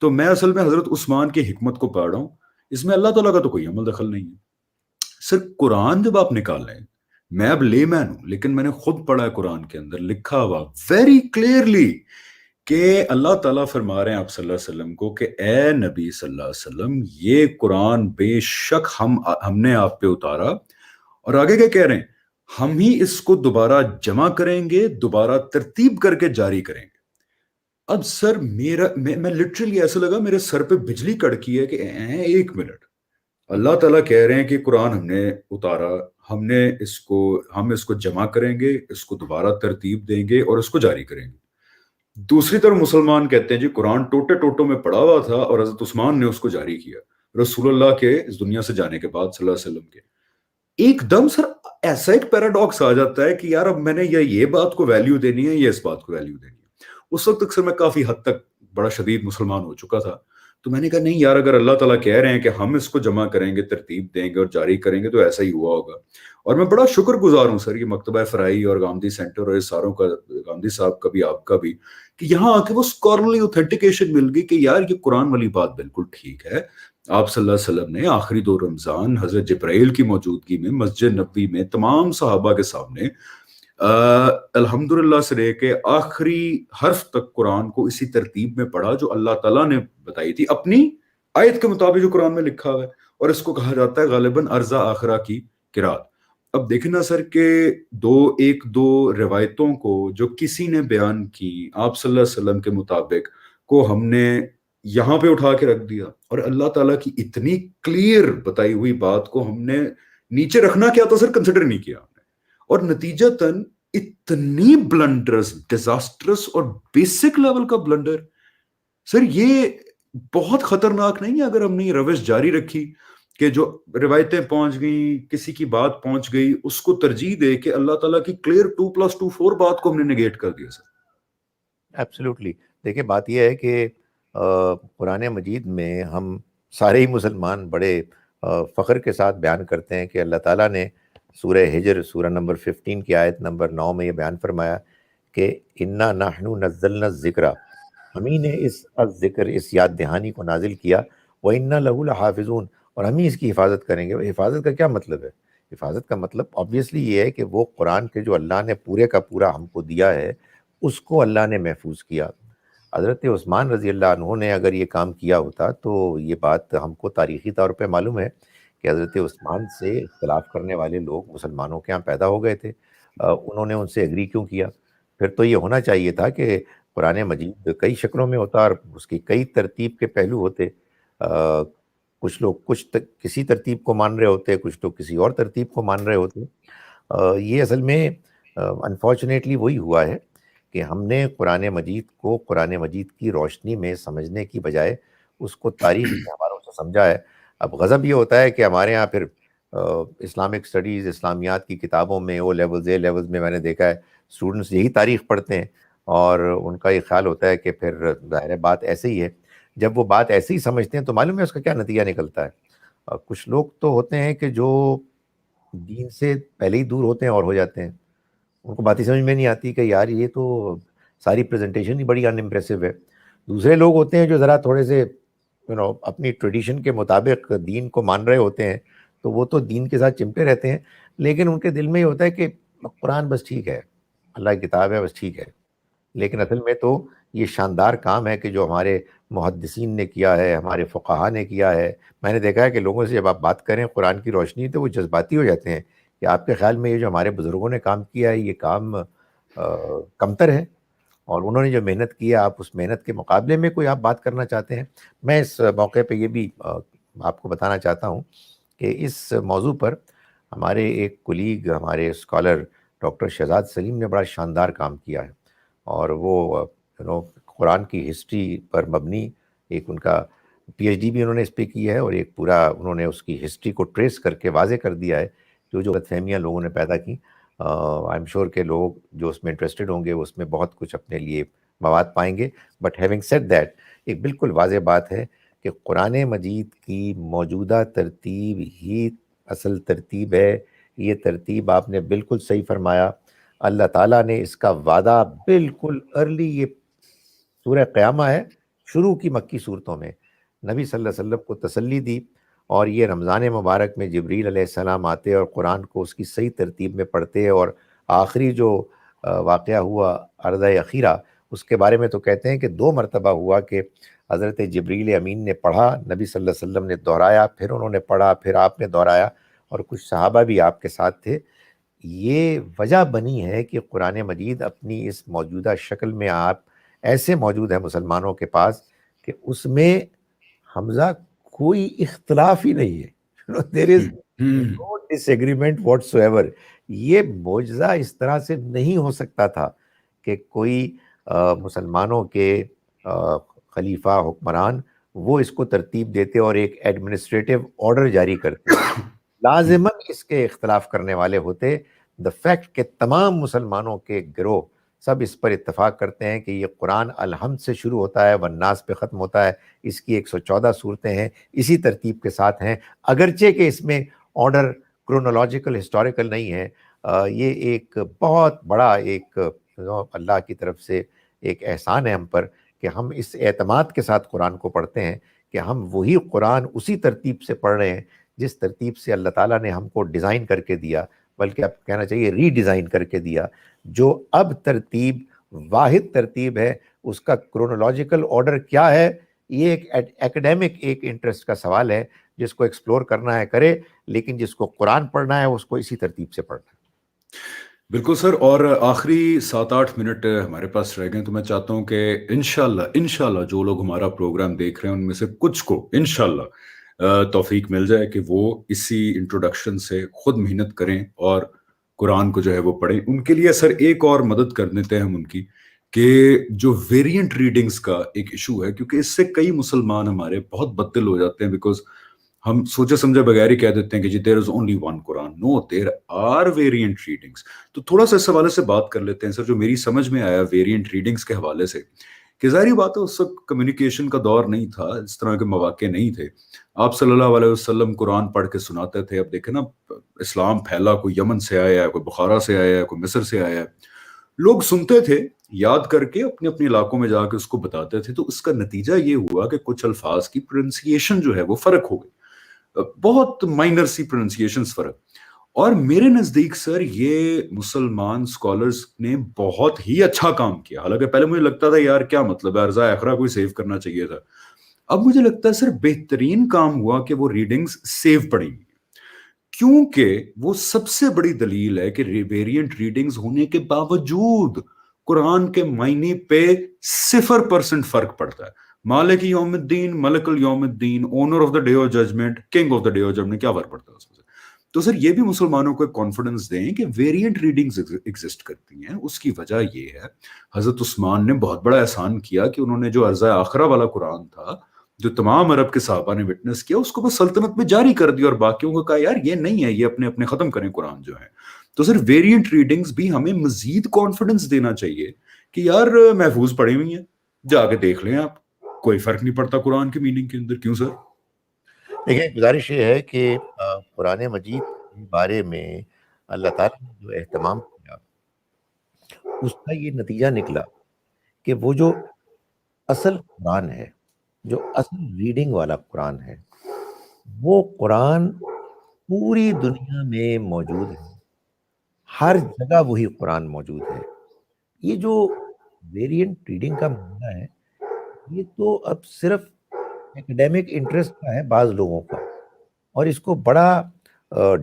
تو میں اصل میں حضرت عثمان کی حکمت کو پڑھ رہا ہوں، اس میں اللہ تعالیٰ کا تو کوئی عمل دخل نہیں ہے۔ سر قرآن جب آپ نکال لیں، میں اب لے مین ہوں لیکن میں نے خود پڑھا ہے، قرآن کے اندر لکھا ہوا ویری کلیئرلی کہ اللہ تعالیٰ فرما رہے ہیں آپ صلی اللہ علیہ وسلم کو کہ اے نبی صلی اللہ علیہ وسلم، یہ قرآن بے شک ہم نے آپ پہ اتارا، اور آگے کیا کہہ رہے ہیں، ہم ہی اس کو دوبارہ جمع کریں گے، دوبارہ ترتیب کر کے جاری کریں گے۔ اب سر میں لٹرلی ایسا لگا میرے سر پہ بجلی کڑکی ہے کہ ایک منٹ، اللہ تعالیٰ کہہ رہے ہیں کہ قرآن ہم نے اتارا، ہم اس کو جمع کریں گے، اس کو دوبارہ ترتیب دیں گے اور اس کو جاری کریں گے۔ دوسری طرف مسلمان کہتے ہیں جی قرآن ٹوٹے ٹوٹوں میں پڑا ہوا تھا اور حضرت عثمان نے اس کو جاری کیا رسول اللہ کے اس دنیا سے جانے کے بعد صلی اللہ علیہ وسلم کے۔ ایک دم سر ایسا ایک پیراڈاکس آ جاتا ہے کہ یار اب میں نے یہ بات کو ویلیو دینی ہے یا اس بات کو ویلیو دینی ہے۔ اس وقت تک سر میں کافی حد تک بڑا شدید مسلمان ہو چکا تھا، تو میں نے کہا نہیں یار، اگر اللہ تعالیٰ کہہ رہے ہیں کہ ہم اس کو جمع کریں گے، ترتیب دیں گے اور جاری کریں گے، تو ایسا ہی ہوا ہوگا۔ اور میں بڑا شکر گزار ہوں سر، یہ مکتبہ فرائی اور گاندھی سینٹر اور اس ساروں کا، گاندھی صاحب کا بھی آپ کا بھی، کہ یہاں آ کے وہ اسکالرلی اوتھینٹیکیشن مل گئی کہ یار یہ قرآن والی بات بالکل ٹھیک ہے۔ آپ صلی اللہ علیہ وسلم نے آخری 2 رمضان حضرت جبرائیل کی موجودگی میں مسجد نبوی میں تمام صحابہ کے سامنے الحمدللہ سے لے کے آخری حرف تک قرآن کو اسی ترتیب میں پڑھا جو اللہ تعالیٰ نے بتائی تھی اپنی آیت کے مطابق جو قرآن میں لکھا ہوا ہے، اور اس کو کہا جاتا ہے غالباً ارزا آخرہ کی قرات۔ اب دیکھنا سر کہ ایک دو روایتوں کو جو کسی نے بیان کی آپ صلی اللہ علیہ وسلم کے مطابق کو ہم نے یہاں پہ اٹھا کے رکھ دیا، اور اللہ تعالیٰ کی اتنی کلیئر بتائی ہوئی بات کو ہم نے نیچے رکھنا کیا تھا سر، کنسیڈر نہیں کیا ہم نے، اور نتیجتاً اتنی بلنڈرز، ڈیزاسٹرس اور بیسک لیول کا بلنڈر سر، یہ بہت خطرناک نہیں ہے اگر ہم نے یہ روش جاری رکھی کہ جو روایتیں پہنچ گئیں، کسی کی بات پہنچ گئی، اس کو ترجیح دے کے اللہ تعالیٰ کی کلیئر 2+2 4 بات کو ہم نے نگیٹ کر دیا سر۔ ایبسلیوٹلی، دیکھیں بات یہ ہے کہ قرآن مجید میں ہم سارے ہی مسلمان بڑے فخر کے ساتھ بیان کرتے ہیں کہ اللہ تعالیٰ نے سورہ ہجر سورہ نمبر 15 کی آیت نمبر 9 میں یہ بیان فرمایا کہ انا نحن نزلنا الذکر، ہم ہی نے اس ذکر، اس یاد دہانی کو نازل کیا، وَإِنَّا لَهُ لَحَافِظُونَ، اور ہم ہی اس کی حفاظت کریں گے۔ حفاظت کا کیا مطلب ہے؟ حفاظت کا مطلب آبویسلی یہ ہے کہ وہ قرآن کے جو اللہ نے پورے کا پورا ہم کو دیا ہے اس کو اللہ نے محفوظ کیا۔ حضرت عثمان رضی اللہ عنہ نے اگر یہ کام کیا ہوتا تو یہ بات ہم کو تاریخی طور پہ معلوم ہے کہ حضرت عثمان سے اختلاف کرنے والے لوگ مسلمانوں کے ہاں پیدا ہو گئے تھے. انہوں نے ان سے ایگری کیوں کیا؟ پھر تو یہ ہونا چاہیے تھا کہ قرآن مجید کئی شکلوں میں ہوتا اور اس کی کئی ترتیب کے پہلو ہوتے. کچھ لوگ کسی ترتیب کو مان رہے ہوتے، کچھ لوگ کسی اور ترتیب کو مان رہے ہوتے. یہ اصل میں انفارچونیٹلی وہی ہوا ہے کہ ہم نے قرآن مجید کو قرآن مجید کی روشنی میں سمجھنے کی بجائے اس کو تاریخ کے حوالوں سے سمجھا ہے. اب غضب یہ ہوتا ہے کہ ہمارے ہاں پھر اسلامک اسٹڈیز، اسلامیات کی کتابوں میں او لیولز، اے لیولز میں نے دیکھا ہے اسٹوڈنٹس یہی تاریخ پڑھتے ہیں اور ان کا یہ خیال ہوتا ہے کہ پھر ظاہر بات ایسے ہی ہے. جب وہ بات ایسے ہی سمجھتے ہیں تو معلوم ہے اس کا کیا نتیجہ نکلتا ہے. کچھ لوگ تو ہوتے ہیں کہ جو دین سے پہلے ہی دور ہوتے ہیں اور ہو جاتے ہیں. ان کو بات ہی سمجھ میں نہیں آتی کہ یار یہ تو ساری پریزنٹیشن ہی بڑی ان امپریسو ہے. دوسرے لوگ ہوتے ہیں جو ذرا تھوڑے سے اپنی ٹریڈیشن کے مطابق دین کو مان رہے ہوتے ہیں تو وہ تو دین کے ساتھ چمٹے رہتے ہیں، لیکن ان کے دل میں یہ ہوتا ہے کہ قرآن بس ٹھیک ہے، اللہ کی کتاب ہے بس ٹھیک ہے. لیکن اصل میں تو یہ شاندار کام ہے کہ جو ہمارے محدثین نے کیا ہے، ہمارے فقہا نے کیا ہے. میں نے دیکھا ہے کہ لوگوں سے جب آپ بات کریں قرآن کی روشنی تو وہ جذباتی ہو جاتے ہیں کہ آپ کے خیال میں یہ جو ہمارے بزرگوں نے کام کیا ہے یہ کام کمتر ہے، اور انہوں نے جو محنت کی ہے آپ اس محنت کے مقابلے میں کوئی آپ بات کرنا چاہتے ہیں. میں اس موقع پہ یہ بھی آپ کو بتانا چاہتا ہوں کہ اس موضوع پر ہمارے ایک کولیگ، ہمارے اسکالر ڈاکٹر شہزاد سلیم نے بڑا شاندار کام کیا ہے، اور وہ قرآن کی ہسٹری پر مبنی ایک ان کا پی ایچ ڈی بھی انہوں نے اس پہ کی ہے، اور ایک پورا انہوں نے اس کی ہسٹری کو ٹریس کر کے واضح کر دیا ہے جو غلط فہمیاں لوگوں نے پیدا کی. آئی ایم شیور کہ لوگ جو اس میں انٹرسٹڈ ہوں گے اس میں بہت کچھ اپنے لیے مواد پائیں گے. بٹ ہیونگ سیڈ دیٹ، ایک بالکل واضح بات ہے کہ قرآن مجید کی موجودہ ترتیب ہی اصل ترتیب ہے. یہ ترتیب آپ نے بالکل صحیح فرمایا. اللہ تعالیٰ نے اس کا وعدہ بالکل ارلی، یہ سورہ قیامہ ہے، شروع کی مکی صورتوں میں نبی صلی اللہ علیہ وسلم کو تسلی دی، اور یہ رمضان مبارک میں جبریل علیہ السلام آتے اور قرآن کو اس کی صحیح ترتیب میں پڑھتے. اور آخری جو واقعہ ہوا عرضہ اخیرہ، اس کے بارے میں تو کہتے ہیں کہ 2 مرتبہ ہوا کہ حضرت جبریل امین نے پڑھا، نبی صلی اللہ علیہ وسلم نے دہرایا، پھر انہوں نے پڑھا، پھر آپ نے دہرایا، اور کچھ صحابہ بھی آپ کے ساتھ تھے. یہ وجہ بنی ہے کہ قرآن مجید اپنی اس موجودہ شکل میں آپ ایسے موجود ہے مسلمانوں کے پاس کہ اس میں حمزہ کوئی اختلاف ہی نہیں ہے. دیر از نو ڈس ایگریمنٹ واٹ سو ایور. یہ معجزہ اس طرح سے نہیں ہو سکتا تھا کہ کوئی مسلمانوں کے خلیفہ حکمران وہ اس کو ترتیب دیتے اور ایک ایڈمنسٹریٹو آرڈر جاری کرتے. لازماً اس کے اختلاف کرنے والے ہوتے. دا فیکٹ کہ تمام مسلمانوں کے گروہ سب اس پر اتفاق کرتے ہیں کہ یہ قرآن الحمد سے شروع ہوتا ہے والناس پہ ختم ہوتا ہے، اس کی 114 صورتیں ہیں، اسی ترتیب کے ساتھ ہیں، اگرچہ کہ اس میں آرڈر کرونالوجیکل ہسٹوریکل نہیں ہے. یہ ایک بہت بڑا ایک اللہ کی طرف سے ایک احسان ہے ہم پر کہ ہم اس اعتماد کے ساتھ قرآن کو پڑھتے ہیں کہ ہم وہی قرآن اسی ترتیب سے پڑھ رہے ہیں جس ترتیب سے اللہ تعالیٰ نے ہم کو ڈیزائن کر کے دیا، بلکہ اب کہنا چاہیے ری ڈیزائن کر کے دیا. جو اب ترتیب واحد ترتیب ہے، اس کا کرونالوجیکل آرڈر کیا ہے، یہ ایک ایکڈیمک ایک انٹرسٹ کا سوال ہے. جس کو ایکسپلور کرنا ہے کرے، لیکن جس کو قرآن پڑھنا ہے اس کو اسی ترتیب سے پڑھنا ہے. بالکل سر. اور آخری 7-8 منٹ ہمارے پاس رہ گئے، تو میں چاہتا ہوں کہ انشاءاللہ جو لوگ ہمارا پروگرام دیکھ رہے ہیں ان میں سے کچھ کو انشاءاللہ توفیق مل جائے کہ وہ اسی انٹروڈکشن سے خود محنت کریں اور قرآن کو جو ہے وہ پڑھیں. ان کے لیے سر ایک اور مدد کر دیتے ہیں ہم ان کی، کہ جو ویریئنٹ ریڈنگز کا ایک ایشو ہے، کیونکہ اس سے کئی مسلمان ہمارے بہت بددل ہو جاتے ہیں، بیکاز ہم سوچے سمجھے بغیر ہی کہہ دیتے ہیں کہ جی there is only one Quran. No, there are variant readings. تو تھوڑا سا اس حوالے سے بات کر لیتے ہیں سر. جو میری سمجھ میں آیا ویریئنٹ ریڈنگس کے حوالے سے، کہ ظاہری بات ہے اس وقت کمیونیکیشن کا دور نہیں تھا، اس طرح کے مواقع نہیں تھے. آپ صلی اللہ علیہ وسلم قرآن پڑھ کے سناتے تھے. اب دیکھیں نا، اسلام پھیلا، کوئی یمن سے آیا ہے، کوئی بخارا سے آیا ہے، کوئی مصر سے آیا ہے. لوگ سنتے تھے، یاد کر کے اپنے اپنے علاقوں میں جا کے اس کو بتاتے تھے. تو اس کا نتیجہ یہ ہوا کہ کچھ الفاظ کی پروننسیشن جو ہے وہ فرق ہو گئی، بہت مائنر سی پروننسیشنز فرق. اور میرے نزدیک سر یہ مسلمان اسکالرس نے بہت ہی اچھا کام کیا. حالانکہ پہلے مجھے لگتا تھا یار کیا مطلب ہے, ارزا اخرا کوئی سیو کرنا چاہیے تھا. اب مجھے لگتا ہے سر بہترین کام ہوا کہ وہ ریڈنگز سیو پڑی, کیونکہ وہ سب سے بڑی دلیل ہے کہ ویریئنٹ ریڈنگز ہونے کے باوجود قرآن کے معنی پہ 0% فرق پڑتا ہے. مالک یوم الدین, ملک الیوم الدین, owner of the day of judgment, king of the day of judgment, کیا فرق پڑتا ہے اس میں سے. تو سر یہ بھی مسلمانوں کو کانفیڈنس دیں کہ ویریئنٹ ریڈنگز ایگزسٹ کرتی ہیں. اس کی وجہ یہ ہے حضرت عثمان نے بہت بڑا احسان کیا کہ انہوں نے جو ارض آخرہ والا قرآن تھا جو تمام عرب کے صحابہ نے وٹنس کیا, اس کو بس سلطنت میں جاری کر دیا اور باقیوں کو کہا یار یہ نہیں ہے, یہ اپنے اپنے ختم کریں قرآن جو ہے. تو سر ویریئنٹ ریڈنگز بھی ہمیں مزید کانفیڈنس دینا چاہیے کہ یار محفوظ پڑھی ہوئی ہیں, جا کے دیکھ لیں آپ, کوئی فرق نہیں پڑتا قرآن کے میننگ کے اندر. کیوں سر؟ دیکھیں گزارش یہ ہے کہ قرآن مجید کے بارے میں اللہ تعالیٰ نے جو اہتمام کیا اس کا یہ نتیجہ نکلا کہ وہ جو اصل قرآن ہے, جو اصل ریڈنگ والا قرآن ہے, وہ قرآن پوری دنیا میں موجود ہے, ہر جگہ وہی قرآن موجود ہے. یہ جو ویریئنٹ ریڈنگ کا معاملہ ہے یہ تو اب صرف ایکڈیمک انٹرسٹ کا ہے بعض لوگوں کا, اور اس کو بڑا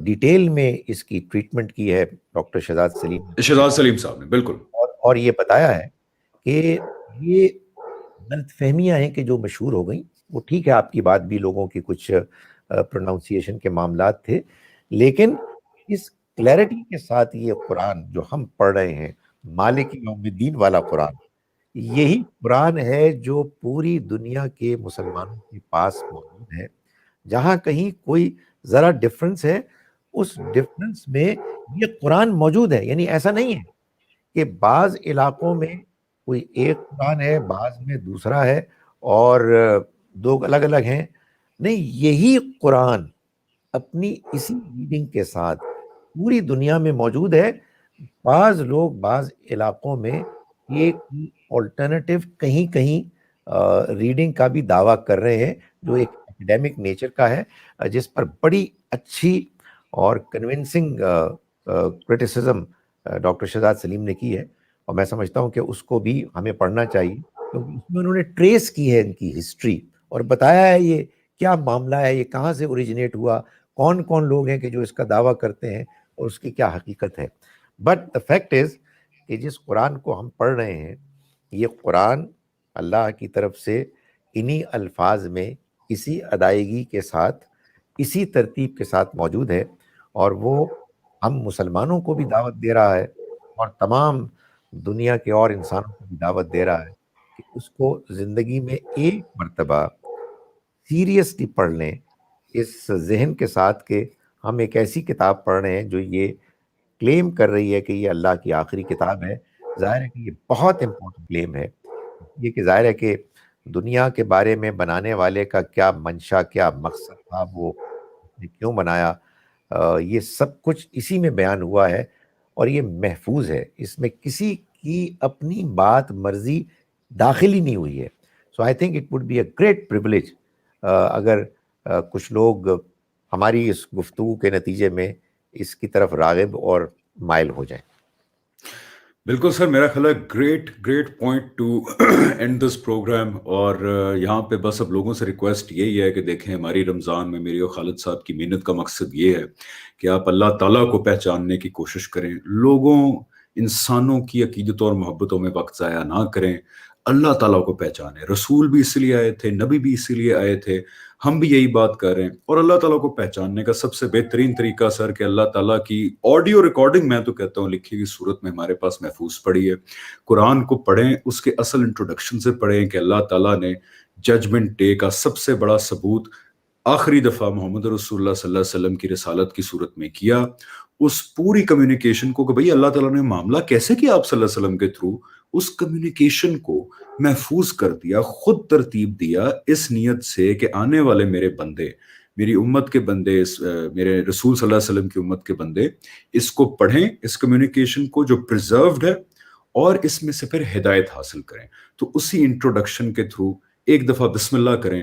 ڈیٹیل میں اس کی ٹریٹمنٹ کی ہے ڈاکٹر شہزاد سلیم شہزاد سلیم صاحب نے, بالکل. اور یہ بتایا ہے کہ یہ غلط فہمیاں ہیں کہ جو مشہور ہو گئیں. وہ ٹھیک ہے, آپ کی بات بھی, لوگوں کی کچھ پروناؤنسیشن کے معاملات تھے, لیکن اس کلیئرٹی کے ساتھ یہ قرآن جو ہم پڑھ رہے ہیں, مالک یوم الدین والا قرآن, یہی قرآن ہے جو پوری دنیا کے مسلمانوں کے پاس موجود ہے. جہاں کہیں کوئی ذرا ڈفرنس ہے, اس ڈفرنس میں یہ قرآن موجود ہے. یعنی ایسا نہیں ہے کہ بعض علاقوں میں کوئی ایک قرآن ہے, بعض میں دوسرا ہے, اور دو الگ الگ ہیں. نہیں, یہی قرآن اپنی اسی ریڈنگ کے ساتھ پوری دنیا میں موجود ہے. بعض لوگ بعض علاقوں میں ایک آلٹرنیٹیو کہیں کہیں ریڈنگ کا بھی دعویٰ کر رہے ہیں جو ایک ایکڈیمک نیچر کا ہے, جس پر بڑی اچھی اور کنونسنگ کرٹیسزم ڈاکٹر شہزاد سلیم نے کی ہے. اور میں سمجھتا ہوں کہ اس کو بھی ہمیں پڑھنا چاہیے, کیونکہ اس میں انہوں نے ٹریس کی ہے ان کی ہسٹری اور بتایا ہے یہ کیا معاملہ ہے, یہ کہاں سے اوریجنیٹ ہوا, کون کون لوگ ہیں کہ جو اس کا دعویٰ کرتے ہیں اور اس کی کیا حقیقت ہے. بٹ دا فیکٹ از کہ جس قرآن کو ہم پڑھ رہے ہیں یہ قرآن اللہ کی طرف سے انہی الفاظ میں اسی ادائیگی کے ساتھ اسی ترتیب کے ساتھ موجود ہے, اور وہ ہم مسلمانوں کو بھی دعوت دے رہا ہے اور تمام دنیا کے اور انسانوں کو بھی دعوت دے رہا ہے کہ اس کو زندگی میں ایک مرتبہ سیریسلی پڑھ لیں, اس ذہن کے ساتھ کہ ہم ایک ایسی کتاب پڑھ رہے ہیں جو یہ کلیم کر رہی ہے کہ یہ اللہ کی آخری کتاب ہے. ظاہر ہے کہ یہ بہت امپورٹنٹ کلیم ہے, یہ کہ ظاہر ہے کہ دنیا کے بارے میں بنانے والے کا کیا منشا, کیا مقصد تھا, وہ نے کیوں بنایا, یہ سب کچھ اسی میں بیان ہوا ہے اور یہ محفوظ ہے. اس میں کسی کی اپنی بات مرضی داخل ہی نہیں ہوئی ہے. So I think it would be a great privilege اگر کچھ لوگ ہماری اس گفتگو کے نتیجے میں اس کی طرف راغب اور مائل ہو جائیں. بالکل سر, میرا خیال ہے great point to end this programme. اور یہاں پہ بس اب لوگوں سے ریکویسٹ یہی ہے کہ دیکھیں ہماری رمضان میں میری اور خالد صاحب کی محنت کا مقصد یہ ہے کہ آپ اللہ تعالیٰ کو پہچاننے کی کوشش کریں, لوگوں انسانوں کی عقیدتوں اور محبتوں میں وقت ضائع نہ کریں, اللہ تعالیٰ کو پہچانیں. رسول بھی اسی لیے آئے تھے, نبی بھی اسی لیے آئے تھے, ہم بھی یہی بات کر رہے ہیں. اور اللہ تعالیٰ کو پہچاننے کا سب سے بہترین طریقہ سر کہ اللہ تعالیٰ کی آڈیو ریکارڈنگ, میں تو کہتا ہوں لکھی ہوئی صورت میں ہمارے پاس محفوظ پڑی ہے. قرآن کو پڑھیں, اس کے اصل انٹروڈکشن سے پڑھیں کہ اللہ تعالیٰ نے ججمنٹ ڈے کا سب سے بڑا ثبوت آخری دفعہ محمد رسول اللہ صلی اللہ علیہ وسلم کی رسالت کی صورت میں کیا. اس پوری کمیونیکیشن کو کہ بھئی اللہ تعالیٰ نے معاملہ کیسے کیا آپ صلی اللہ علیہ وسلم کے تھرو, اس کمیونیکیشن کو محفوظ کر دیا, خود ترتیب دیا اس نیت سے کہ آنے والے میرے بندے, میری امت کے بندے, میرے رسول صلی اللہ علیہ وسلم کی امت کے بندے اس کو پڑھیں, اس کمیونیکیشن کو جو پریزروڈ ہے, اور اس میں سے پھر ہدایت حاصل کریں. تو اسی انٹروڈکشن کے تھرو ایک دفعہ بسم اللہ کریں,